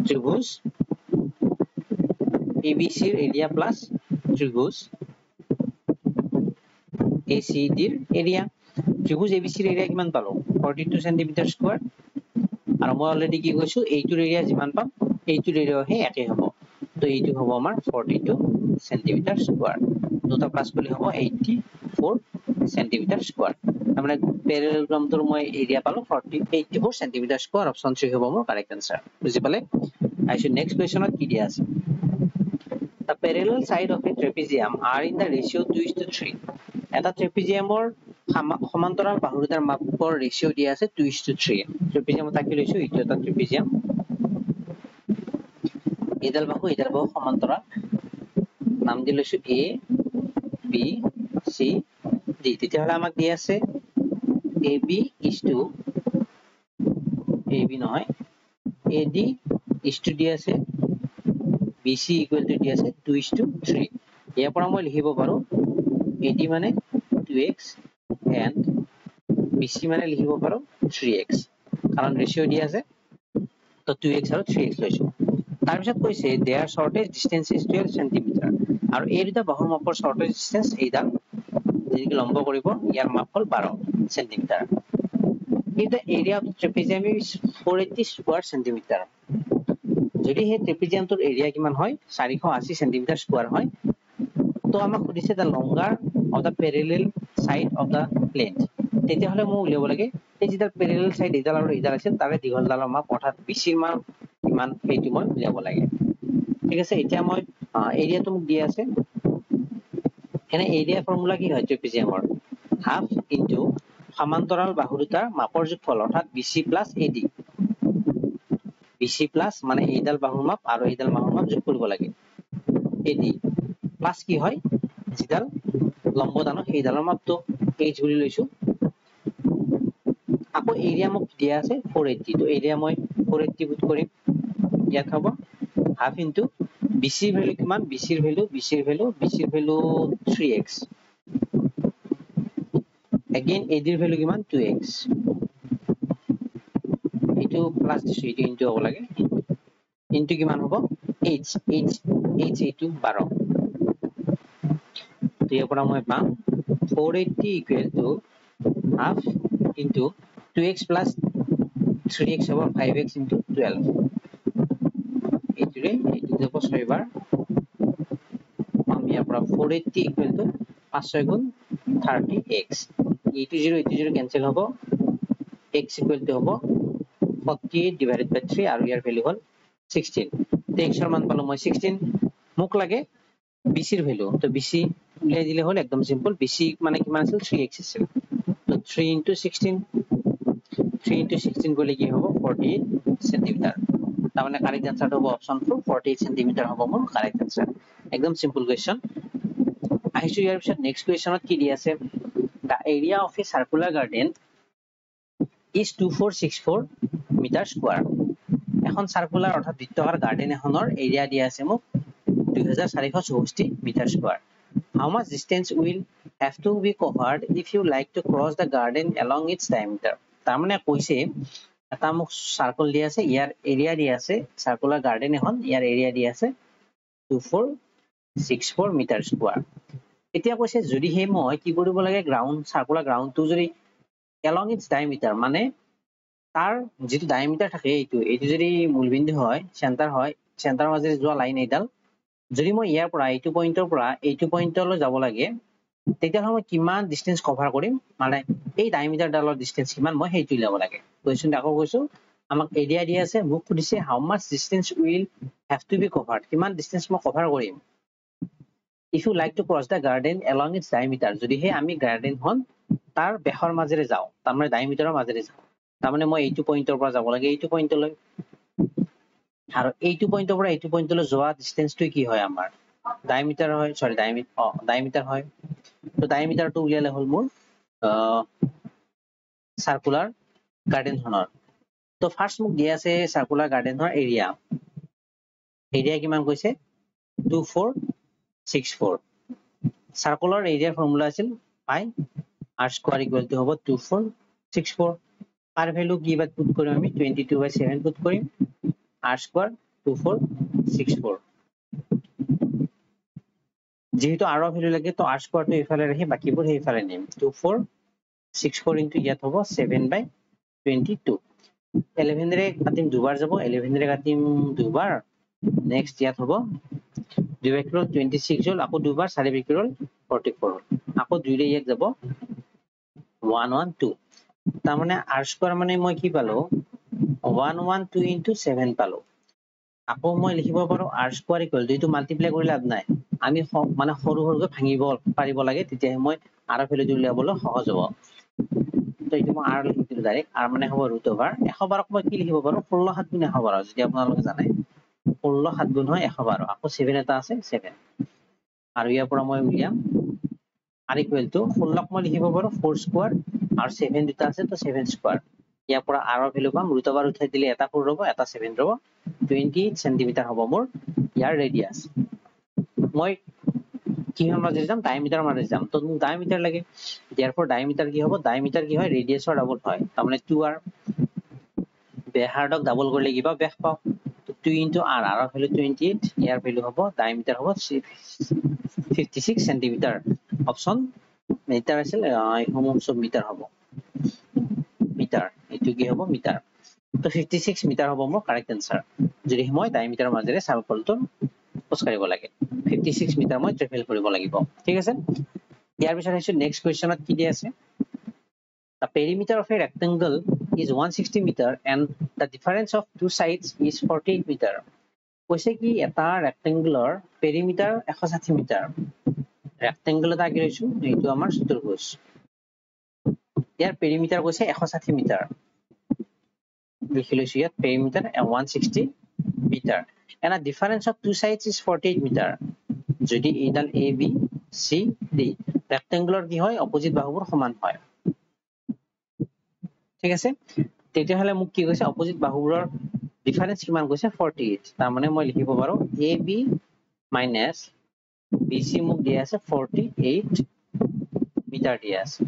ত্ৰিভুজ abc ৰ এৰিয়া প্লাস ত্ৰিভুজ acd ৰ এৰিয়া ত্ৰিভুজ abc ৰ এৰিয়া কিমান পালো 42 সেন্টিমিটাৰ স্কয়াৰ আৰু মই অলৰেডি কি কৈছো এইটোৰ এৰিয়া যিমান পাম এইটোৰ এৰিয়া হে একে হ'ব তো এইটো হ'ব আমাৰ 42 সেন্টিমিটাৰ স্কয়াৰ দুটা প্লাস কৰিলে হ'ব 84 সেন্টিমিটাৰ স্কয়াৰ তাৰমানে প্যাৰালেলোগ্ৰাম তোৰ মই এৰিয়া পালো 84 সেন্টিমিটাৰ স্কয়াৰ অপচন 3 হ'ব মোৰ কাৰেক্ট আনসাৰ বুজি পালে আইছো নেক্সট কোৱেশ্চনত কি দিয়া আছে The parallel side of a trapezium are in the ratio 2:3 এটা ট্ৰেপিজিয়ামৰ সমান্তৰাল বাহু দুটাৰ মাপৰ ৰেশিও দিয়া আছে 2:3 ট্ৰেপিজিয়াম তাকি লৈছো ইটো এটা ট্ৰেপিজিয়াম এডাল বাহু সমান্তৰাল নাম দি লৈছো a b c d তেতিয়া হলে আমাক দিয়া আছে ab নহয় ad দিয়া আছে bc equal to দিয়া আছে 2:3 ইয়াৰ পৰা মই লিখিব পাৰো ad মানে 2x and bc মানে লিখিব পাৰো 3x কাৰণ ৰেশিও দিয়া আছে তো 2x আৰু 3x লৈছো তাৰ পিছত কৈছে their shortest distance is 12 cm আৰু এই দুটা বাহুৰ মাপৰ shortest distance এইডাল যেনেকৈ লম্ব কৰিব ইয়াৰ মাপ হ'ল 12 cm the area of the trapezium is 480 square centimeter যদি হে ট্ৰেপিজিয়ামটোৰ এৰিয়া কিমান হয় 480 সেন্টিমিটাৰ স্কয়াৰ হয় তো আমাক সুধিছে the longer of the parallel side of the length তেতিয়া হলে মই উলিয়াব লাগে এই যেটা parallel side এডাল আৰু এডাল আছে তাৰে দীঘল ডালৰ মাপ অৰ্থাৎ BC ৰ মান কিমান সেইটো মই উলিয়াব লাগে ঠিক আছে এতিয়া মই এৰিয়াটো মোক দিয়া আছে এনে এৰিয়া ফৰ্মুলা কি হয় ট্ৰেপিজিয়ামৰ হাফ ইনটু সমান্তৰাল বাহু দুটাৰ মাপৰ যোগফল অৰ্থাৎ BC + AD BC প্লাস মানে এইডাল বাহুৰ মাপ আৰু এইডাল বাহুৰ মাপ যোগ কৰিব লাগে AD প্লাস কি হয় যিডাল লম্ব দানো সেইডালৰ মাপটো h বুলি লৈছো আকৌ এৰিয়া মোক দিয়া আছে 480 তো এৰিয়া মই 480 পুট কৰিম ইয়াত হ'ব হাফ ইনটু BC ভ্যালু কিমান BC ৰ ভ্যালু 3x again AD ৰ ভ্যালু কিমান 2x এইটো প্লাস দিছো এইটো ইনটু হ'ব লাগে ইনটু কিমান হ'ব h এইটো 12 তো ইয়াৰ পৰা মই পাম 480 equal to half into 2x plus 3x over 5x into 12 এইটোৰে এইটো যাব 6 বাৰ আমি ইয়াৰ পৰা 480 equal to 5 6 গুণ 30x 80 cancel হ'ব x equal to হ'ব 48 divided by 3 আৰু ইয়াৰ ভ্যালু হ'ল 16 তে x ৰ মান পালো মই 16 মোক লাগে BC ৰ ভ্যালু তো BC উলিয়াই দিলে হ'ল একদম সিম্পল BC মানে কিমান আছিল 3x আছিল তো 3 into 16 গলে কি হ'ব 48 সেন্টিমিটাৰ তাৰ মানে কাৰেক্ট আনসাৰটো হ'ব অপচন 4 48 সেন্টিমিটাৰ হ'ব মোৰ কাৰেক্ট আনসাৰ একদম সিম্পল কোৱেশ্চন আহিছো ইয়াৰ পিছত নেক্সট কুৱেশ্যনত কি দি আছে the area of a circular garden is 2464 metre square এখন সাৰ্কুলাৰ অৰ্থাৎ বৃত্তাকাৰ গাৰ্ডেন এখনৰ এৰিয়া দিয়া আছে মোক 2464 metre square how much distance will have to be covered if you like to cross the garden along its diameter তাৰমানে কৈছে এটা মোক সাৰ্কেল দিয়া আছে ইয়াৰ এৰিয়া দিয়া আছে সাৰ্কুলাৰ গাৰ্ডেন এখন ইয়াৰ এৰিয়া দিয়া আছে 2464 মিটাৰ স্কয়াৰ এতিয়া কৈছে যদি হে মই কি কৰিব লাগে গ্ৰাউন্ড সাৰ্কুলাৰ গ্ৰাউন্ডটো যদি along its diameter মানে তাৰ যেটো ডায়ামিটাৰ থাকে এইটো যদি মূলবিন্দু হয় সেন্টাৰ মাজে যোৱা লাইন এইডাল যদি মই ইয়াৰ পৰা এইটো পইণ্টৰ পৰা এইটো পইণ্টলৈ যাব লাগে তেতিয়া মই কিমান ডিসটেন্স কভাৰ কৰিম মানে এই ডায়ামিটাৰ ডালৰ ডিসটেন্স কিমান মই হেইটো ল'ব লাগে কোৱেশ্চন আকৌ কৈছো আমাক এৰিয়া দিয়া আছে মোক সুধিছে how much distance will have to be covered কিমান ডিসটেন্স মই কভাৰ কৰিম if you like to cross the garden along its diameter যদি হে আমি গাৰ্ডেন হন তাৰ বেহৰ মাজেৰে যাও তাৰমানে ডায়ামিটাৰৰ মাজেৰে যাও তাৰমানে মই এইটো পইণ্টৰ পৰা যাব লাগে এইটো পইণ্টলৈ আৰু এইটো পইণ্টৰ পৰা এইটো পইণ্টলৈ যোৱা ডিসটেন্সটো কি হয় আমাৰ ডায়ামিটাৰ হয় সৰি ডায়ামিটাৰ হয় তো ডায়ামিটাৰটো উলিয়ালে হল মোৰ সাৰ্কুলাৰ গাৰ্ডেন হনৰ তো ফাৰ্স্ট মোক দিয়া আছে সাৰ্কুলাৰ গাৰ্ডেনৰ এৰিয়া কিমান কৈছে 2464 সার্কুলার এরিয়ার ফর্মুলা আছিল পাই r স্কয়ার ইকুয়াল টু হ'ব 2464 r ভ্যালু কি বাদ পুট কৰিম আমি 22/7 পুট কৰিম r স্কয়াৰ 2464 যেহেতু r ভ্যালু লাগে তো r স্কয়াৰটো ইফালে ৰাখি বাকিবোৰ হেইফালে নিম 2464 ইনটু ইয়াত হ'ব 7/22 11 ৰে কাটিম দুবাৰ যাব 11 ৰে কাটিম দুবাৰ নেক্সট ইয়াত হ'ব 2 বিক্ৰল 26 হল আকৌ দুবাৰ 4 বিক্ৰল 44 আকৌ 2 ৰে ইয়াত যাব 112 তাৰমানে r স্কয়াৰ মানে মই কি পালো 112 ইনটু 7 পালো আকৌ মই লিখিব পাৰো r স্কয়াৰ ইকুৱেল টু এইটো মাল্টিপ্লাই কৰি লাভ নাই আমি মানে সৰু সৰুকৈ ভাঙিব পাৰিব লাগে তেতিয়া মই r ভ্যালু উলিয়াবলৈ সহজ হ'ব তো এইটো মই r লিখি দিলো ডাইৰেক্ট r মানে হ'ব √100 100 মই কি লিখিব পাৰো 16 7 গুণ 100 যদি আপোনালোকে জানে 16 7 গুণ হয় 112 আকৌ 7 এটা আছে 7 আৰু ইয়াৰ পৰা মই উলিয়াম r ইকুৱেল টু 16 মই লিখিব পাৰো 4 স্কয়াৰ আৰু 7 দুটা আছে তো 7 স্কয়াৰ ইয়াৰ পৰা r ৰ ভ্যালু পাম √100 উঠাই দিলে এটা 4 ৰব এটা 7 ৰব 28 সেন্টিমিটাৰ হ'ব মোৰ ইয়াৰ ৰেডিয়াস মই কিহৰ মাজেৰে যাম ডায়ামিটাৰ মাজেৰে যাম তো মোক ডায়ামিটাৰ লাগে therefore ডায়ামিটাৰ কি হ'ব ডায়ামিটাৰ কি হয় ৰেডিয়াসৰ ডাবল হয় তাৰমানে 2r বেহাৰডক ডাবল কৰিলে কিবা বেহ পাও 2 into r r ভ্যালু 28 ইয়াৰ ভ্যালু হ'ব ডায়ামিটাৰ হ'ব 56 সেন্টিমিটাৰ অপচন মিটাৰ আছিল সমম সব মিটাৰ হ'ব মিটাৰ এটো কি হ'ব মিটাৰ তো 56 মিটাৰ হ'ব মোৰ কাৰেক্ট আনসাৰ যদি মই ডায়ামিটাৰৰ মাজেৰে সাৰ্কলটো খোজ কাঢ়িব লাগে 56 মিটাৰ মই ট্ৰেভেল কৰিব লাগিব ঠিক আছে ইয়াৰ পিছত আহিছো নেক্সট কুৱেশ্চনত কি দি আছে the perimeter of a rectangle is 160 meter and the difference of two sides is 48 meter কৈছে কি এটা ৰেক্টেংগুলাৰ পেৰিমিটাৰ 160 মিটাৰ ৰেক্টেংগুল এটা আঁকি লৈছো এইটো আমাৰ চতুৰ্ভুজ ইয়াৰ পেৰিমিটাৰ কৈছে 160 মিটাৰ লিখি লৈছো ইয়াত perimeter 160 metre and the difference of two sides is 48 metre যদি এইডাল a b c d rectangular কি হয় অপোজিট বাহুবোৰ সমান হয় ঠিক আছে তেতিয়া হলে মোক কি কৈছে অপোজিট বাহুবোৰৰ ডিফাৰেন্স কিমান কৈছে 48 তাৰ মানে মই লিখিব পাৰো ab minus bc মোক দিয়া আছে 48 মিটাৰ দিয়া আছে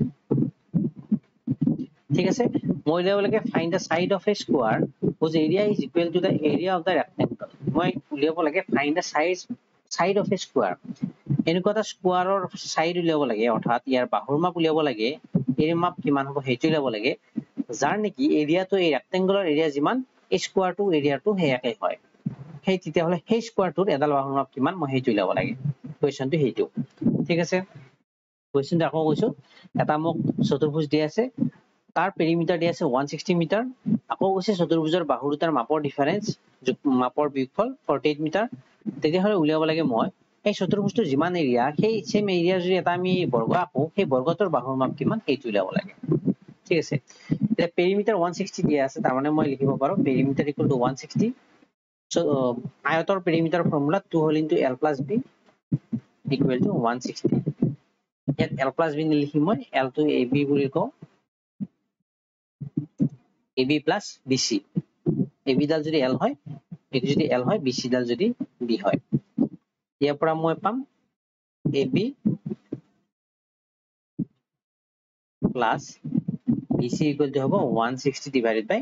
ঠিক আছে মই লিখিব লাগে find the side of a square whose area is equal to the area of the rectangle মই লিখিব লাগে find the side of a square এনেকুৱা এটা স্কোয়াৰৰ সাইড উলিয়াব লাগে অৰ্থাৎ ইয়াৰ বাহুৰ মাপ উলিয়াব লাগে এৰ মাপ কিমান হ'ব হেতু উলিয়াব লাগে যাৰ নেকি এৰিয়াটো এই ৰেক্টেংগুলাৰ এৰিয়া যিমান স্কোয়াৰটো এৰিয়াটো হেয়াকৈ হয় সেই তেতিয়া হলে সেই স্কোয়াৰটোৰ এডাল বাহুৰ মাপ কিমান মই হেতু উলিয়াব লাগে কোৱেশ্চনটো হেতু ঠিক আছে কোৱেশ্চনটো আকৌ কৈছো এটা মোক চতুৰ্ভুজ দিয়া আছে তাৰ পেৰিমিটাৰ দিয়া আছে 160 মিটাৰ আকৌ কৈছে চতুৰ্ভুজৰ বাহু দুটাৰ মাপৰ ডিফাৰেন্স মাপৰ বিয়োগফল 48 মিটাৰ তেতিয়া হলে উলিয়াব লাগে মই এই চতুৰ্ভুজটোৰ যিমান এৰিয়া সেই সেম এৰিয়া যদি এটা আমি বৰ্গ আকো সেই বৰ্গটোৰ বাহুৰ মাপ কিমান হেতু উলিয়াব লাগে ঠিক আছে এটা পেৰিমিটাৰ 160 দিয়া আছে তাৰ মানে মই লিখিব পাৰো পেৰিমিটাৰ ইকুৱেল টু 160 সো আয়তৰ পেৰিমিটাৰ ফৰ্মুলা 2 হল into l + b equal to 160 ইয়াত l plus b নিলিখি মই l টো ab বুলি কওঁ ab plus bc ab ডাল যদি l হয় এটো যদি l হয় bc ডাল যদি b হয় ইয়াৰ পৰা মই পাম ab plus bc equal to হ'ব 160 divided by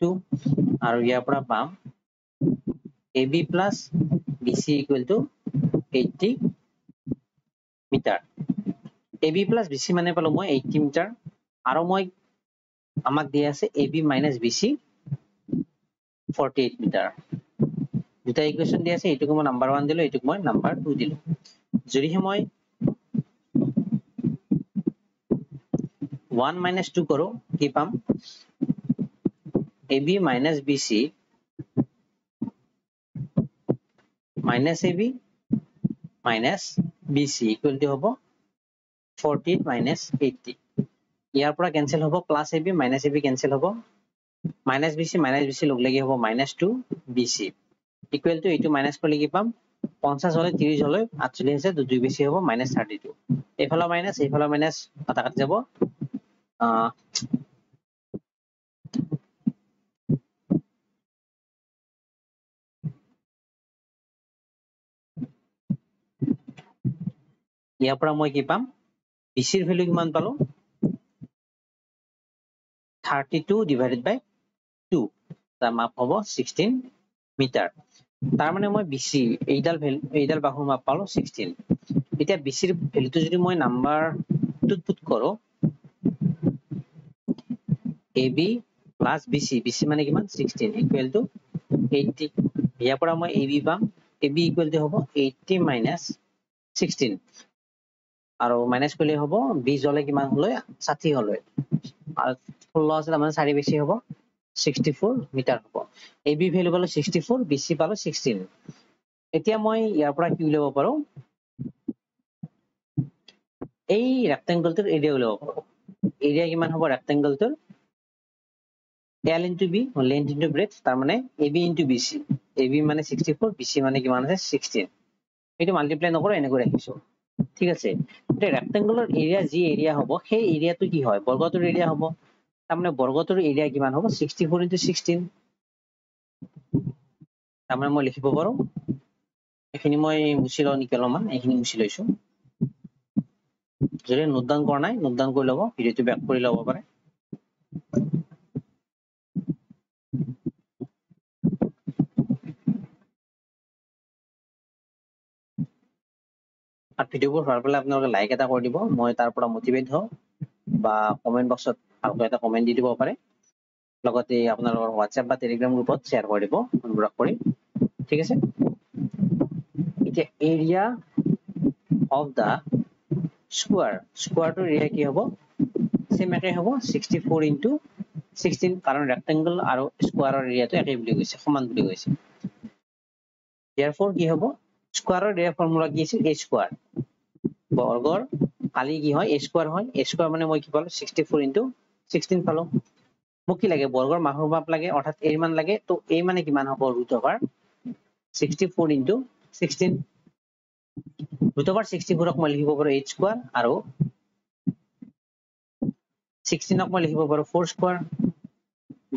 2 আৰু ইয়াৰ পৰা পাম ab plus bc equal to 80 metre ab plus bc মানে পালো মই 80 মিটাৰ আৰু মই আমাক দিয়া আছে ab minus bc 48 মিটাৰ দুটা ইকুৱেশ্যন দিয়া আছে এইটোক মই নাম্বাৰ 1 দিলো এইটোক মই নাম্বাৰ 2 দিলো যদিহে মই 1 minus 2 কৰো কি পাম ab minus bc minus ab minus bc equal to হ'ব 48 minus 80 ইয়াৰ পৰা কেনসেল হ'ব plus ab minus ab cancel হ'ব minus bc লগ লাগি হ'ব minus 2 bc equal to এইটো মাইনাস কৰিলে কি পাম 50 হলে 30 হলে 48 আছে দুই বেছি হ'ব minus 32 এইফালে মাইনাস কাটা কাটি যাব ইয়াৰ পৰা মই কি পাম bc ৰ ভ্যালু কিমান পালো 32 divided by 2 তাৰ মাপ হ'ব 16 মিটাৰ তাৰ মানে মই bc এইডাল বাহুৰ মাপ পালো 16 এতিয়া bc ৰ ভ্যালুটো যদি মই নাম্বাৰ 2 পুট কৰো ab plus bc মানে কিমান 16 equal to 80 ইয়াৰ পৰা মই ab পাম ab equal to হ'ব 80 minus 16 আৰু মাইনাস কৰিলে হ'ব 20 হলে কিমান হলে 60 হলে আৰু 16 আছে মানে 4 বেছি হ'ব 64 মিটাৰ হ'ব ab ভ্যালু পালো 64 bc পালো 16 এতিয়া মই ইয়াৰ পৰা কি উলিয়াব পাৰো এই ৰেক্টেংগলটোৰ এৰিয়া উলিয়াব পাৰো এৰিয়া কিমান হ'ব ৰেক্টেংগলটোৰ l into b length into breadth তাৰ মানে ab into bc ab মানে 64 bc মানে কিমান আছে 16 এইটো মাল্টিপ্লাই নকৰো এনেকৈ ৰাখিছো ঠিক আছে এটা ৰেক্টেংগুলাৰ এৰিয়া যি এৰিয়া হ'ব সেই এৰিয়াটো কি হয় বৰ্গটোৰ এৰিয়া হ'ব তাৰ মানে বৰ্গটোৰ এৰিয়া কিমান হ'ব 64 into 16 তাৰ মানে মই লিখিব পাৰো এখিনি মই মুছি লও নিকি অলমান এখিনি মুছি লৈছো যদি নোট ডাউন কৰা নাই নোট ডাউন কৰি ল'ব ভিডিওটো ব্যাক কৰি ল'ব পাৰে আৰ ভিডিওবোৰ ভাল পালে আপোনালোকে লাইক এটা কৰি দিব মই তাৰ পৰা মোটিভেট হওঁ বা কমেন্ট বক্সত ভালকৈ এটা কমেন্ট দি দিব পাৰে লগতে আপোনালোকৰ WhatsApp বা Telegram গ্ৰুপত শেয়াৰ কৰি দিব অনুগ্ৰহ কৰি ঠিক আছে এতিয়া এৰিয়া অফ দা স্কোয়াৰটোৰ এৰিয়া কি হ'ব সেম একে হ'ব 64 into 16 কাৰণ ৰেক্টেংগল আৰু স্কোয়াৰৰ এৰিয়াটো একে বুলি কৈছে সমান বুলি কৈছে therefore কি হ'ব স্কোয়াৰৰ এৰিয়া ফৰ্মুলা কি আছিল a স্কোয়াৰ বৰ্গৰ কালি কি হয় a স্কোয়াৰ হয় a স্কোয়াৰ মানে মই কি পালো 64 into 16 পালো মোক কি লাগে বৰ্গৰ মানৰ মাপ লাগে অৰ্থাৎ a মান লাগে তো a মানে কিমান হ'ব √64 into 16 √64 ক মই লিখিব পাৰো h স্কয়াৰ আৰু 16 ক মই লিখিব পাৰো 4 স্কয়াৰ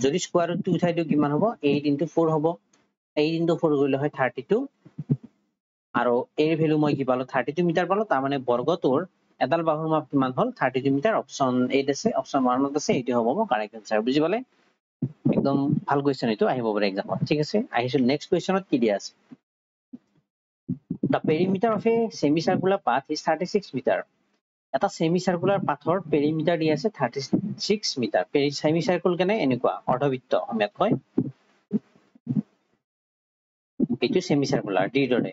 যদি স্কয়াৰ ৰুট উঠাই দিও কিমান হ'ব 8 into 4 হ'ব 8 into 4 কৰিলে হয় 32 আৰু এৰ ভ্যালু মই কি পালো 32 মিটাৰ পালো তাৰ মানে বৰ্গটোৰ এডাল বাহুৰ মাপ কিমান হ'ল 32 মিটাৰ অপচন 8 আছে অপচন 1 ত আছে এটো হ'ব মোৰ কাৰেক্ট আনসাৰ বুজি পালে একদম ভাল কোৱেশ্চন এটো আহিব পাৰে এক্সামত ঠিক আছে আহিছো নেক্সট কোৱেশ্চনত কি দিয়া আছে The perimeter of a semicircular path is 36 meter. এটা semicircular pathৰ perimeter দিয়া আছে 36 মিটাৰ semicircle কেনে এনেকুৱা অৰ্ধবৃত্ত অসমীয়াত কয় এইটো semicircular ডি দৰে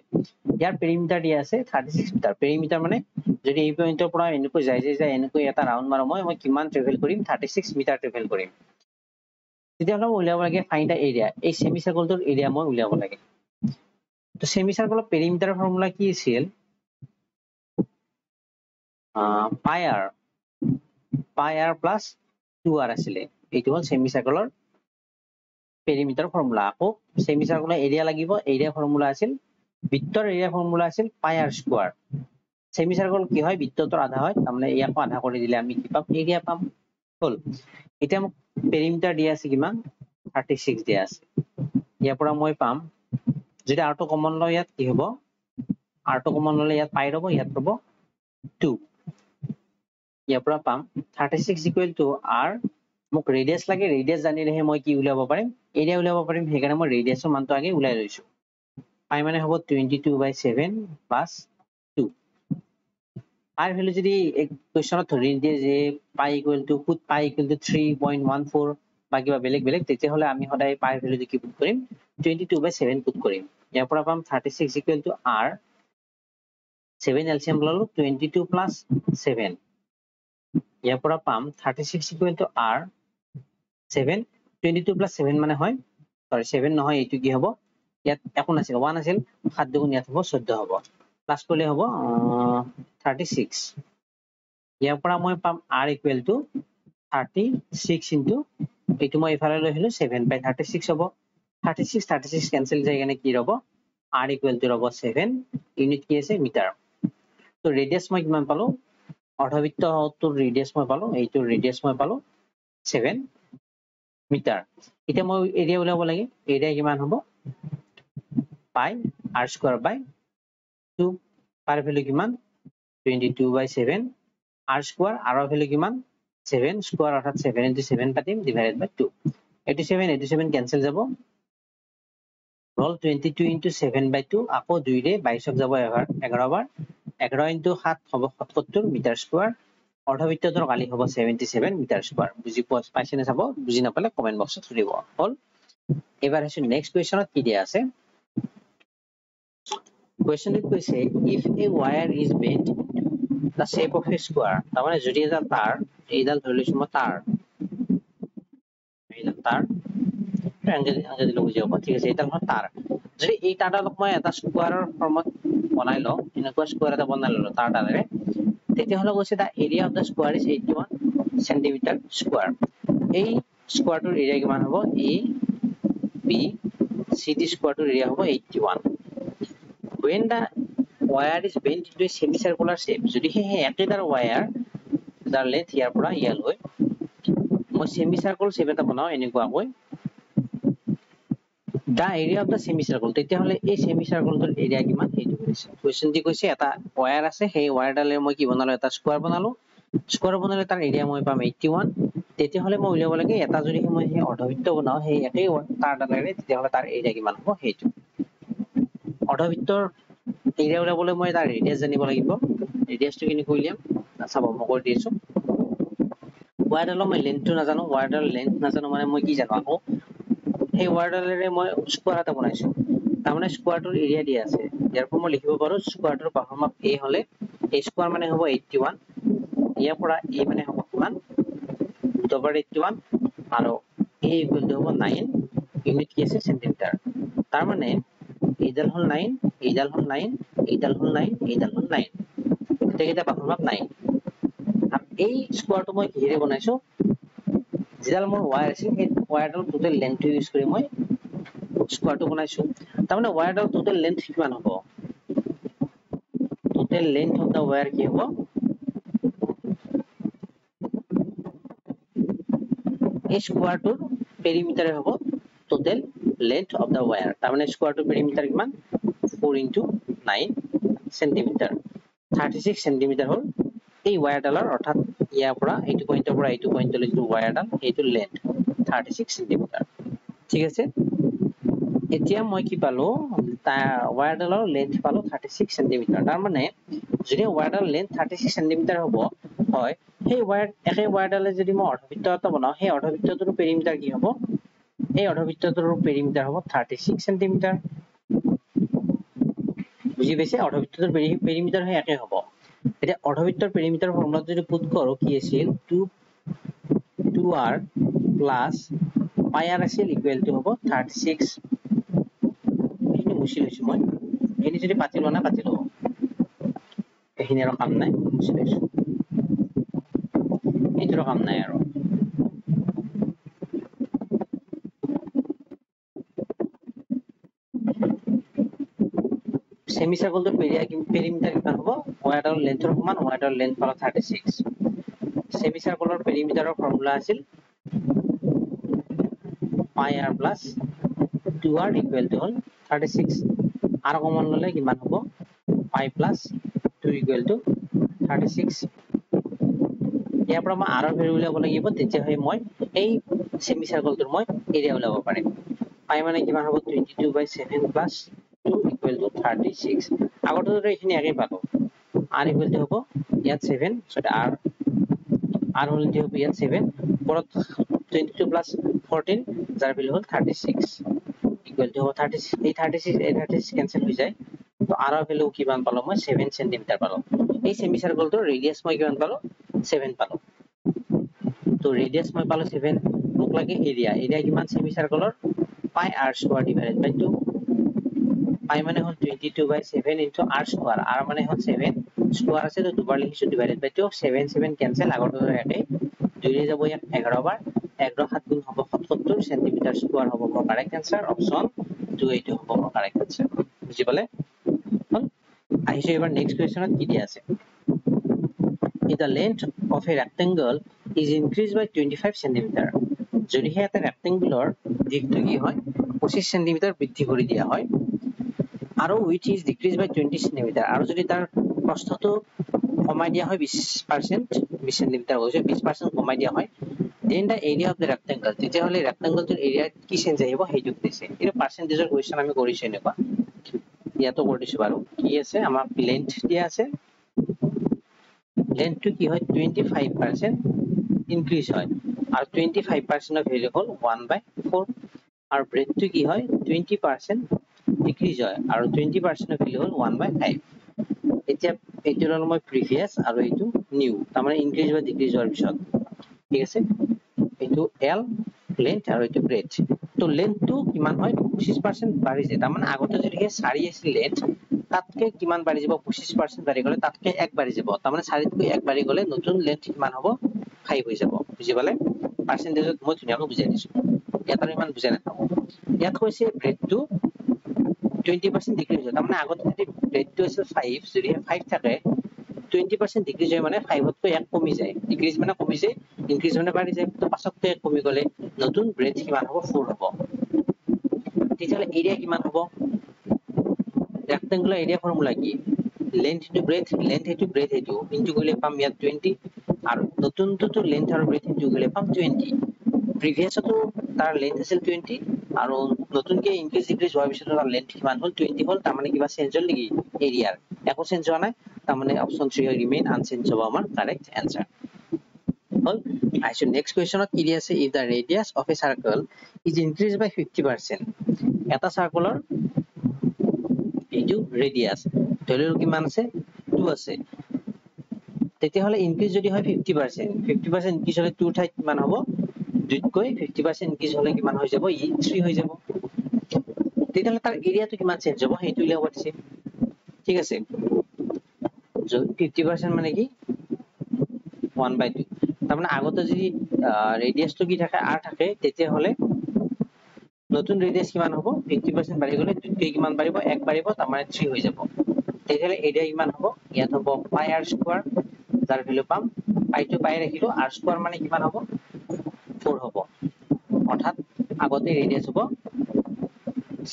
ইয়াৰ perimeter দিয়া আছে 36 মিটাৰ perimeter মানে যদি এই পইণ্টৰ পৰা এনেকৈ যায় এনেকৈ এটা ৰাউন্ড মাৰো মই কিমান ট্ৰেভেল কৰিম 36 মিটাৰ ট্ৰেভেল কৰিম তেতিয়া হলে উলিয়াব লাগে ফাইন্ড দা এৰিয়া এই semicircle-টোৰ এৰিয়া মই উলিয়াব লাগে তো semicircle of perimeter ফৰ্মুলা কি আছিল pi r plus 2r আছিলে এইটো হল semicircle ৰ perimeter ফৰ্মুলা আকৌ semicircle ৰ এৰিয়া লাগিব এৰিয়া ফৰ্মুলা আছিল বৃত্তৰ এৰিয়া ফৰ্মুলা আছিল pi r square semi circle কি হয় বৃত্তটোৰ আধা হয় তাৰমানে ইয়াকো আধা কৰি দিলে আমি কি পাম এৰিয়া পাম হল এতিয়া মোক পেৰিমিটাৰ দিয়া আছে কিমান 36 দিয়া আছে ইয়াৰ পৰা মই পাম যদি r টো কমন লওঁ ইয়াত কি হ'ব r টো কমন ললে ইয়াত পাই ৰব ইয়াত ৰব 2 ইয়াৰ পৰা পাম 36 ইকুৱেল টু r মোক ৰেডিয়াস লাগে ৰেডিয়াস জানিলেহে মই কি উলিয়াব পাৰিম এৰিয়া উলিয়াব পাৰিম সেইকাৰণে মই ৰেডিয়াসৰ মানটো আগে উলাই লৈছো পাই মানে হ'ব 22/7 প্লাস 2 r ভ্যালু যদি এক কোৱেশ্চনত ধৰি দিয়ে যে পাই ইকুৱেল টু পুট পাই ইকুৱেল টু 3.14 বা কিবা বেলেগ বেলেগ তেতিয়া হলে আমি সদায় পাই ভ্যালু কি পুট কৰিম 22/7 পুট কৰিম ইয়াৰ পৰা পাম 36 ইকুৱেল টু r 7 এলচিয়াম ললো 22 প্লাস 7 ইয়াৰ পৰা পাম 36 ইকুৱেল টু r 7 22 প্লাস 7 মানে হয় সৰি 7 নহয় এইটো কি হ'ব ইয়াত একো নাছিল 1 আছিল 7 দুগুণ ইয়াত হ'ব 14 হ'ব প্লাস কৰিলে হ'ব 36 ইয়াৰ পৰা মই পাম r ইকুৱেল টু 36 ইনটু এইটো মই ইফালে লৈ আহিলো 7 বাই 36 হ'ব 36 কেনসেল যায় কেনে কি ৰব r ইকুৱেল টু ৰব 7 ইউনিট কি আছে মিটাৰ তো ৰেডিয়াস মই কিমান পালো অৰ্ধবৃত্তটোৰ ৰেডিয়াস মই পালো এইটো ৰেডিয়াস মই পালো 7 মিটাৰ এতিয়া মই এৰিয়া উলাব লাগে এৰিয়া কিমান হ'ব পাই r স্কয়াৰ বাই 2 পাৰ ভ্যালু কিমান 22/7 r স্কয়াৰ r ৰ ভ্যালু কিমান 7 স্কয়াৰ অৰ্থাৎ 7 into 7 পাতিম ডিভাইডেড বাই 2 87 কেনসেল যাব রল 22 into 7/2 আকৌ 2 ৰে 22 যাব 11 বাৰ 11 into 7 হ'ব 77 মিটাৰ স্কয়াৰ অৰ্ধবৃত্তটোৰ কালি হ'ব 77 মিটাৰ স্কয়াৰ বুজি পাইছেনে চাব বুজি নাপালে কমেন্ট বক্সত লিখিব হল এবাৰ আছে নেক্সট কোৱেশ্চনত কি দিয়া আছে কোৱেশ্চনটো কৈছে if a wire is bent the shape of a square তাৰমানে যদি এটা তাৰ এইডাল ধৰি লৈছো মই তার এইডাল তার আংগেল লগ যাব ঠিক আছে এটা হল তার যদি এই তারডালক মই এটা স্কয়াৰৰ ফৰ্মত বনাই লওঁ এনেকুৱা স্কয়াৰ এটা বনাই ললো তাৰডালেৰে তেতিয়া হলে কৈছে the area of the square is 81 centimetre square এই স্কয়াৰটোৰ এৰিয়া কিমান হ'ব a b c d স্কয়াৰটোৰ এৰিয়া হ'ব 81 when the wire is bent into a semicircular shape যদি হে একেদাৰ wire দাৰ লেন্থ ইয়াৰ পৰা ইয়ালৈ মই semicircle shape এটা বনাও এনেকুৱাকৈ the area of the semicircle তেতিয়া হলে এই semicircle-ৰ এৰিয়া কিমান এইটো কৈছে কোৱেশ্চন দি কৈছে এটা ওয়্যাৰ আছে সেই ওয়্যাৰডালে মই কি বনালো এটা স্কয়াৰ বনালে তাৰ এৰিয়া মই পাম 81 তেতিয়া হলে মই উলিয়াব লাগে এটা যদি মই সেই অৰ্ধবৃত্ত বনাও সেই একেই তাৰডালেৰে তেতিয়া হলে তাৰ এৰিয়া কিমান হ'ব সেইটো অৰ্ধবৃত্তৰ এৰিয়া উলিয়াবলৈ মই তাৰ ৰেডিয়াস জানিব লাগিব ৰেডিয়াসটো কেনেকৈ উলিয়াম চাব মই কৈ দিছো ওয়্যাৰডালৰ মই লেন্থটো নাজানো ওয়্যাৰডালৰ লেন্থ নাজানো মানে মই কি জানো আকৌ এই ওয়্যাৰডালেৰে মই স্কয়াৰ এটা বনাইছো তাৰমানে স্কয়াৰটোৰ এৰিয়া দিয়া আছে ইয়াৰ পৰা মই লিখিব পাৰো স্কয়াৰটোৰ বাহুৰ মাপ a হলে a স্কয়াৰ মানে হ'ব 81 ইয়াৰ পৰা a মানে হ'ব কিমান √81 আৰু a ইকুৱেল টু হ'ব 9 ইউনিট কি আছে সেন্টিমিটাৰ তাৰ মানে এইডাল হল 9 এইডাল হল 9 এইডাল হল 9 এইডাল হল 9 এটা বাহুৰ মাপ 9 আৰু এই স্কয়াৰটো মই কিহেৰে বনাইছো যেডাল মোৰ ওয়্যাৰ আছে এই ওয়্যাৰডাল টোটাল লেন্থটো ইউজ কৰি মই স্কয়াৰটো বনাইছো তাৰমানে ওয়্যাৰডাল টোটাল লেন্থ কিমান হ'ব total length of da where কি হ'ব এই স্কয়াৰটোৰ পেৰিমিটাৰ হ'ব total length of da where তাৰমানে স্কয়াৰটোৰ পেৰিমিটাৰ কিমান 4 into 9 সেন্টিমিটাৰ 36 সেন্টিমিটাৰ হ'ল এই ওয়্যাৰডালৰ অৰ্থাৎ ইয়াৰ পৰা এইটো পইণ্টৰ পৰা এইটো পইণ্টলৈ যিটো ওয়্যাৰডাল এইটো লেন্থ 36 সেন্টিমিটাৰ ঠিক আছে এতিয়া মই কি পালো ওয়্যাৰডালৰ লেন্থ পালো 36 সেন্টিমিটাৰ তাৰ মানে যদি ওয়্যাৰডালৰ লেন্থ 36 সেন্টিমিটাৰ হ'ব হয় সেই একে ওয়্যাৰডালে যদি মই অৰ্ধবৃত্ত এটা বনাও সেই অৰ্ধবৃত্তটোৰ পেৰিমিটাৰ কি হ'ব এই অৰ্ধবৃত্তটোৰ পেৰিমিটাৰ হ'ব 36 সেন্টিমিটাৰ বুজি পাইছে অৰ্ধবৃত্তটোৰ পেৰিমিটাৰ হে একে হ'ব এতিয়া অৰ্ধবৃত্তৰ পেৰিমিটাৰ ফৰ্মুলাত যদি পুট কৰো কি আছিল 2r প্লাস পাই r আছিল ইকুৱেল টু হ'ব 36 এইটো মুছি লৈছো মই এনে যদি পাতি লোৱা না পাতি লব এইখিনি আৰু কাম নাই মুছি লৈছো এইটোৰ কাম নাই আৰু সেমিসাৰ্কলটোৰ পেৰিমিটাৰ কিমান হ'ব y এটাৰ লেন্থৰ সমান y এটাৰ লেন্থ পালো 36 সেমিসাৰ্কলৰ পেৰিমিটাৰৰ ফৰ্মুলা আছিল pi r plus 2r equal to 36 r common ললে কিমান হ'ব pi plus 2 equal to 36 ইয়াৰ পৰা মই r ৰ ভ্যালু উলিয়াব লাগিব তেতিয়া হয় মই এই সেমিসাৰ্কলটোৰ মই এৰিয়া উলিয়াব পাৰিম pi মানে কিমান হ'ব 22/7 plus 2 equal to 36 আগতে তো এইখিনি আগে পালো r equal to হ'ব ইয়াত 7 সো r হল কি হবে ইয়াত 7 পৰত 22 plus 14 যাৰ ভ্যালু হল 36 equal to 36 এই 36 ক্যান্সেল হৈ যায় তো r ৰ ভ্যালু কিমান পালো মই 7 cm পালো এই সেমিসাৰ্কলটোৰ ৰেডিয়াস মই কিমান পালো 7 পালো তো ৰেডিয়াস মই পালো 7 মোক লাগে এৰিয়া কিমান সেমিসাৰ্কলৰ pi r square divided by 2 pi মানে হল 22/7 into r square r মানে হল 7 square আছে তো দুবাৰ লিখিছো divided by 2 7 ক্যান্সেল আগৰ দৰে একে 2 ৰে যাব ইয়াত 11 বাৰ 11 7 গুণ হ'ব 77 সেন্টিমিটাৰ স্কয়াৰ হ'ব মোৰ কাৰেক্ট आंसर অপশন 2 এইটো হ'ব মোৰ কাৰেক্ট आंसर বুজি পালে হল আহিছো এবাৰ নেক্সট কোৱেশ্চনত কি দিয়া আছে if the length of a rectangle is increased by 25 cm যদি এটা ৰেক্টেংগুলাৰ দিকটো কি হয় 25 cm বৃদ্ধি কৰি দিয়া হয় আৰু which is decreased by 20 cm আৰু যদি তাৰ প্ৰস্থটো কমাই দিয়া হয় 20% 20 cm হৈছে 20% কমাই দিয়া হয় then the area of the rectangle তেতিয়া হলে ৰেক্টেংগলটোৰ এৰিয়া কি চেঞ্জ আহিব হেতু দিছে এই পাৰ্সেন্টেজৰ কোৱেশ্চন আমি কৰিছো এনেকুৱা ইয়াতো কৰিছো বাৰু কি আছে আমাৰ লেন্থ দিয়া আছে লেন্থ টু কি হয় 25% ইনক্রিজ হয় আর 25% অফ ভ্যালু হল 1/4 আর ব্রেথ টু কি হয় 20% ডিক্রিজ হয় আর 20% অফ ভ্যালু হল 1/5 এতিয়া এইটো হল মই প্রিভিয়াস আর এইটো নিউ তার মানে ইনক্রিজ বা ডিক্রিজ হোৱাৰ পিছত ঠিক আছে এইটো এল লেন্থ আর এইটো ব্রেথ তো লেন্থ টু কিমান হয় 25% বাঢ়ি যায় তার মানে আগতে যদি 4 আছিল লেন্থ তাতকে কিমান বাঢ়ি যাব 25% বাঢ়ি গলে তাতকে 1 বাঢ়ি যাব তার মানে 4 তকৈ 1 বাঢ়ি গলে নতুন লেন্থ কিমান হ'ব 5 হৈ যাব বুজি পালে পার্সেন্টেজত মই ধুনিয়াকৈ বুজাই দিছো ইয়াত আৰু ইমান বুজাই নাথাকো ইয়াত কৈছে ব্রেথ টু 20% ডিক্রিজ হয় তার মানে আগতে যদি ব্রেথ টু আছিল 5 যদি 5 থাকে 20% ডিক্রিজ হয় মানে 5 তকৈ 1 কমি যায় ডিক্রিজ মানে কমি যায় ইনক্রিজ মানে বাঢ়ি যায় তো 5 তকৈ 1 কমি গলে নতুন ব্রেথ কিমান হ'ব 4 হ'ব তেতিয়ালে এৰিয়া কিমান হ'ব rectangular area formula কি length into breadth into into গলে পাম ইয়াত 20 আর নতুন তো length আর breadth into গলে পাম 20 previous তো তার length আছিল 20 আর নতুন কে ইনক্রিজ ডিক্রিজ হোৱাৰ পিছত তাৰ length কিমান হল 20 হল তাৰ মানে কিবা চেঞ্জ হল নেকি এৰিয়াৰ একো চেঞ্জ হোৱা নাই তাৰ মানে অপশন 3 ৰিমেইন আনচেঞ্জ হ'ব আমাৰ কাৰেক্ট आंसर হল আইছো নেক্সট কোৱেশ্চনত কি দি আছে if the radius of a circle is increased by 50% এটা সার্কুলার এইটো ৰেডিয়াস ধৰিলো কিমান আছে 2 আছে তেতিয়া হলে ইনক্রিজ যদি হয় 50% ইনক্রিজ হলে 2 ঠাইত কিমান হ'ব 2 কৈ 50% ইনক্রিজ হলে কিমান হৈ যাব ই 3 হৈ যাব তেতিয়া হলে তাৰ এৰিয়াটো কিমান চেঞ্জ হ'ব হেতু উলিয়াব দিছে ঠিক আছে 50% মানে কি 1/2 তাৰ মানে আগতে যদি ৰেডিয়াসটো কি থাকে r থাকে তেতিয়া হলে নতুন ৰেডিয়াস কিমান হ'ব 50% বাঢ়ি গলে 2 কে কিমান বাঢ়িব 1 বাঢ়িব তাৰ মানে 3 হৈ যাব তেতিয়ালে এৰিয়া কিমান হ'ব ইয়াত হ'ব pi r স্কয়াৰ যাৰ ভ্যালু পাম pi টু pi ৰাখিলো r স্কয়াৰ মানে কিমান হ'ব 4 হ'ব অৰ্থাৎ আগতে ৰেডিয়াস হ'ব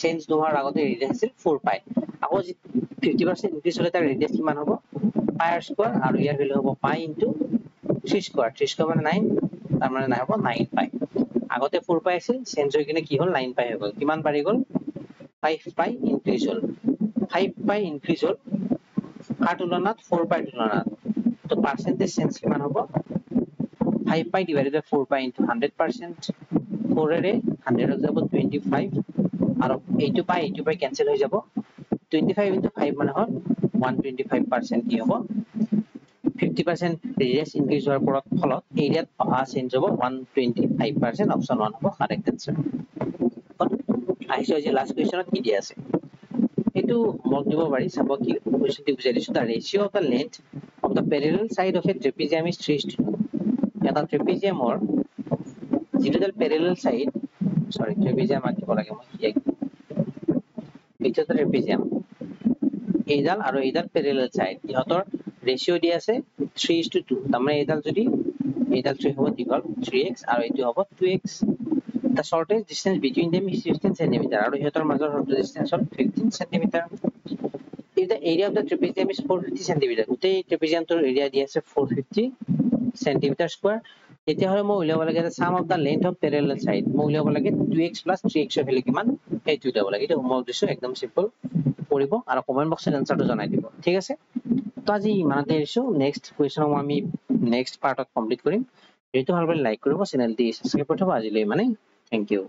চেঞ্জ নোহোৱাৰ আগতে ৰেডিয়াস আছিল 4 pi আকৌ 50% ইনক্ৰিজ হলে তাৰ ৰেডিয়াস কিমান হ'ব pi r স্কয়াৰ আৰু ইয়াৰ ভ্যালু হ'ব pi ইনটু 3 স্কয়াৰ মানে 9 তাৰ মানে হ'ব 9 pi আগতে 4 pi আছিল চেঞ্জ হৈ কিনে কি হল 9 pi হৈ গল কিমান বাঢ়ি গল 5 pi ইনক্রিজ হল 5 pi ইনক্রিজ হল কাৰ তুলনাত 4 pi তুলনাত তো পার্সেন্টেজ চেঞ্জ কিমান হ'ব 5 pi divided by 4 pi into 100% 4 ৰে 100 হৈ যাব 25 আৰু 8 pi ক্যান্সেল হৈ যাব 25 into 5 মানে হল 125% কি হ'ব 50% ৰেডিয়াস ইনক্ৰিজ হোৱাৰ ফলত এৰিয়াত অহা চেঞ্জ হ'ব 125% অপশন 1 হ'ব কাৰেক্ট आंसर আহিছো যে লাস্ট কোৱেশ্চনত কি দিয়া আছে এটো মক দিব পাৰি চাব কি কোৱেশ্চনটি বুজাই দিছো the ratio of the length of the parallel side of a trapezium is 3:2 এটা ট্ৰাপিজিয়ামৰ যিটো প্যাৰালাল সাইড সৰি ট্ৰাপিজিয়াম আঁকিব লাগে মই কি এইটো ট্ৰাপিজিয়াম এইডাল আৰু এইডাল প্যাৰেলাল সাইড ইহতৰ ৰেশিও দি আছে 3:2 তাৰমানে এইডাল যদি এইডাল 3 হ'ব দীঘল 3x আৰু এইটো হ'ব 2x the shortest distance between them is 15 cm আৰু ইহতৰ মাজৰ shortest distance হ'ল 15 cm if the area of the trapezium is 450 cm গোটেই trapeziumটোৰ এৰিয়া দি আছে 450 cm square তেতিয়া হলে মই উলিয়াব লাগে sum of the length of parallel side মই উলিয়াব লাগে 2x + 3x ৰ ভ্যালু কিমান এইটো উলিয়াব লাগে এটা হোমৱৰ্ক দিছো একদম সিম্পল কৰিব আৰু কমেন্ট বক্সত আনসাৰটো জনাই দিব ঠিক আছে তো আজি ইমানতে এৰিছো নেক্সট কোৱেশ্চন আমি নেক্সট পাৰ্টত কমপ্লিট কৰিম ভিডিওটো ভাল পালে লাইক কৰিব চেনেলটি সাবস্ক্ৰাইব কৰিব আজিলৈ মানে থ্যাংক ইউ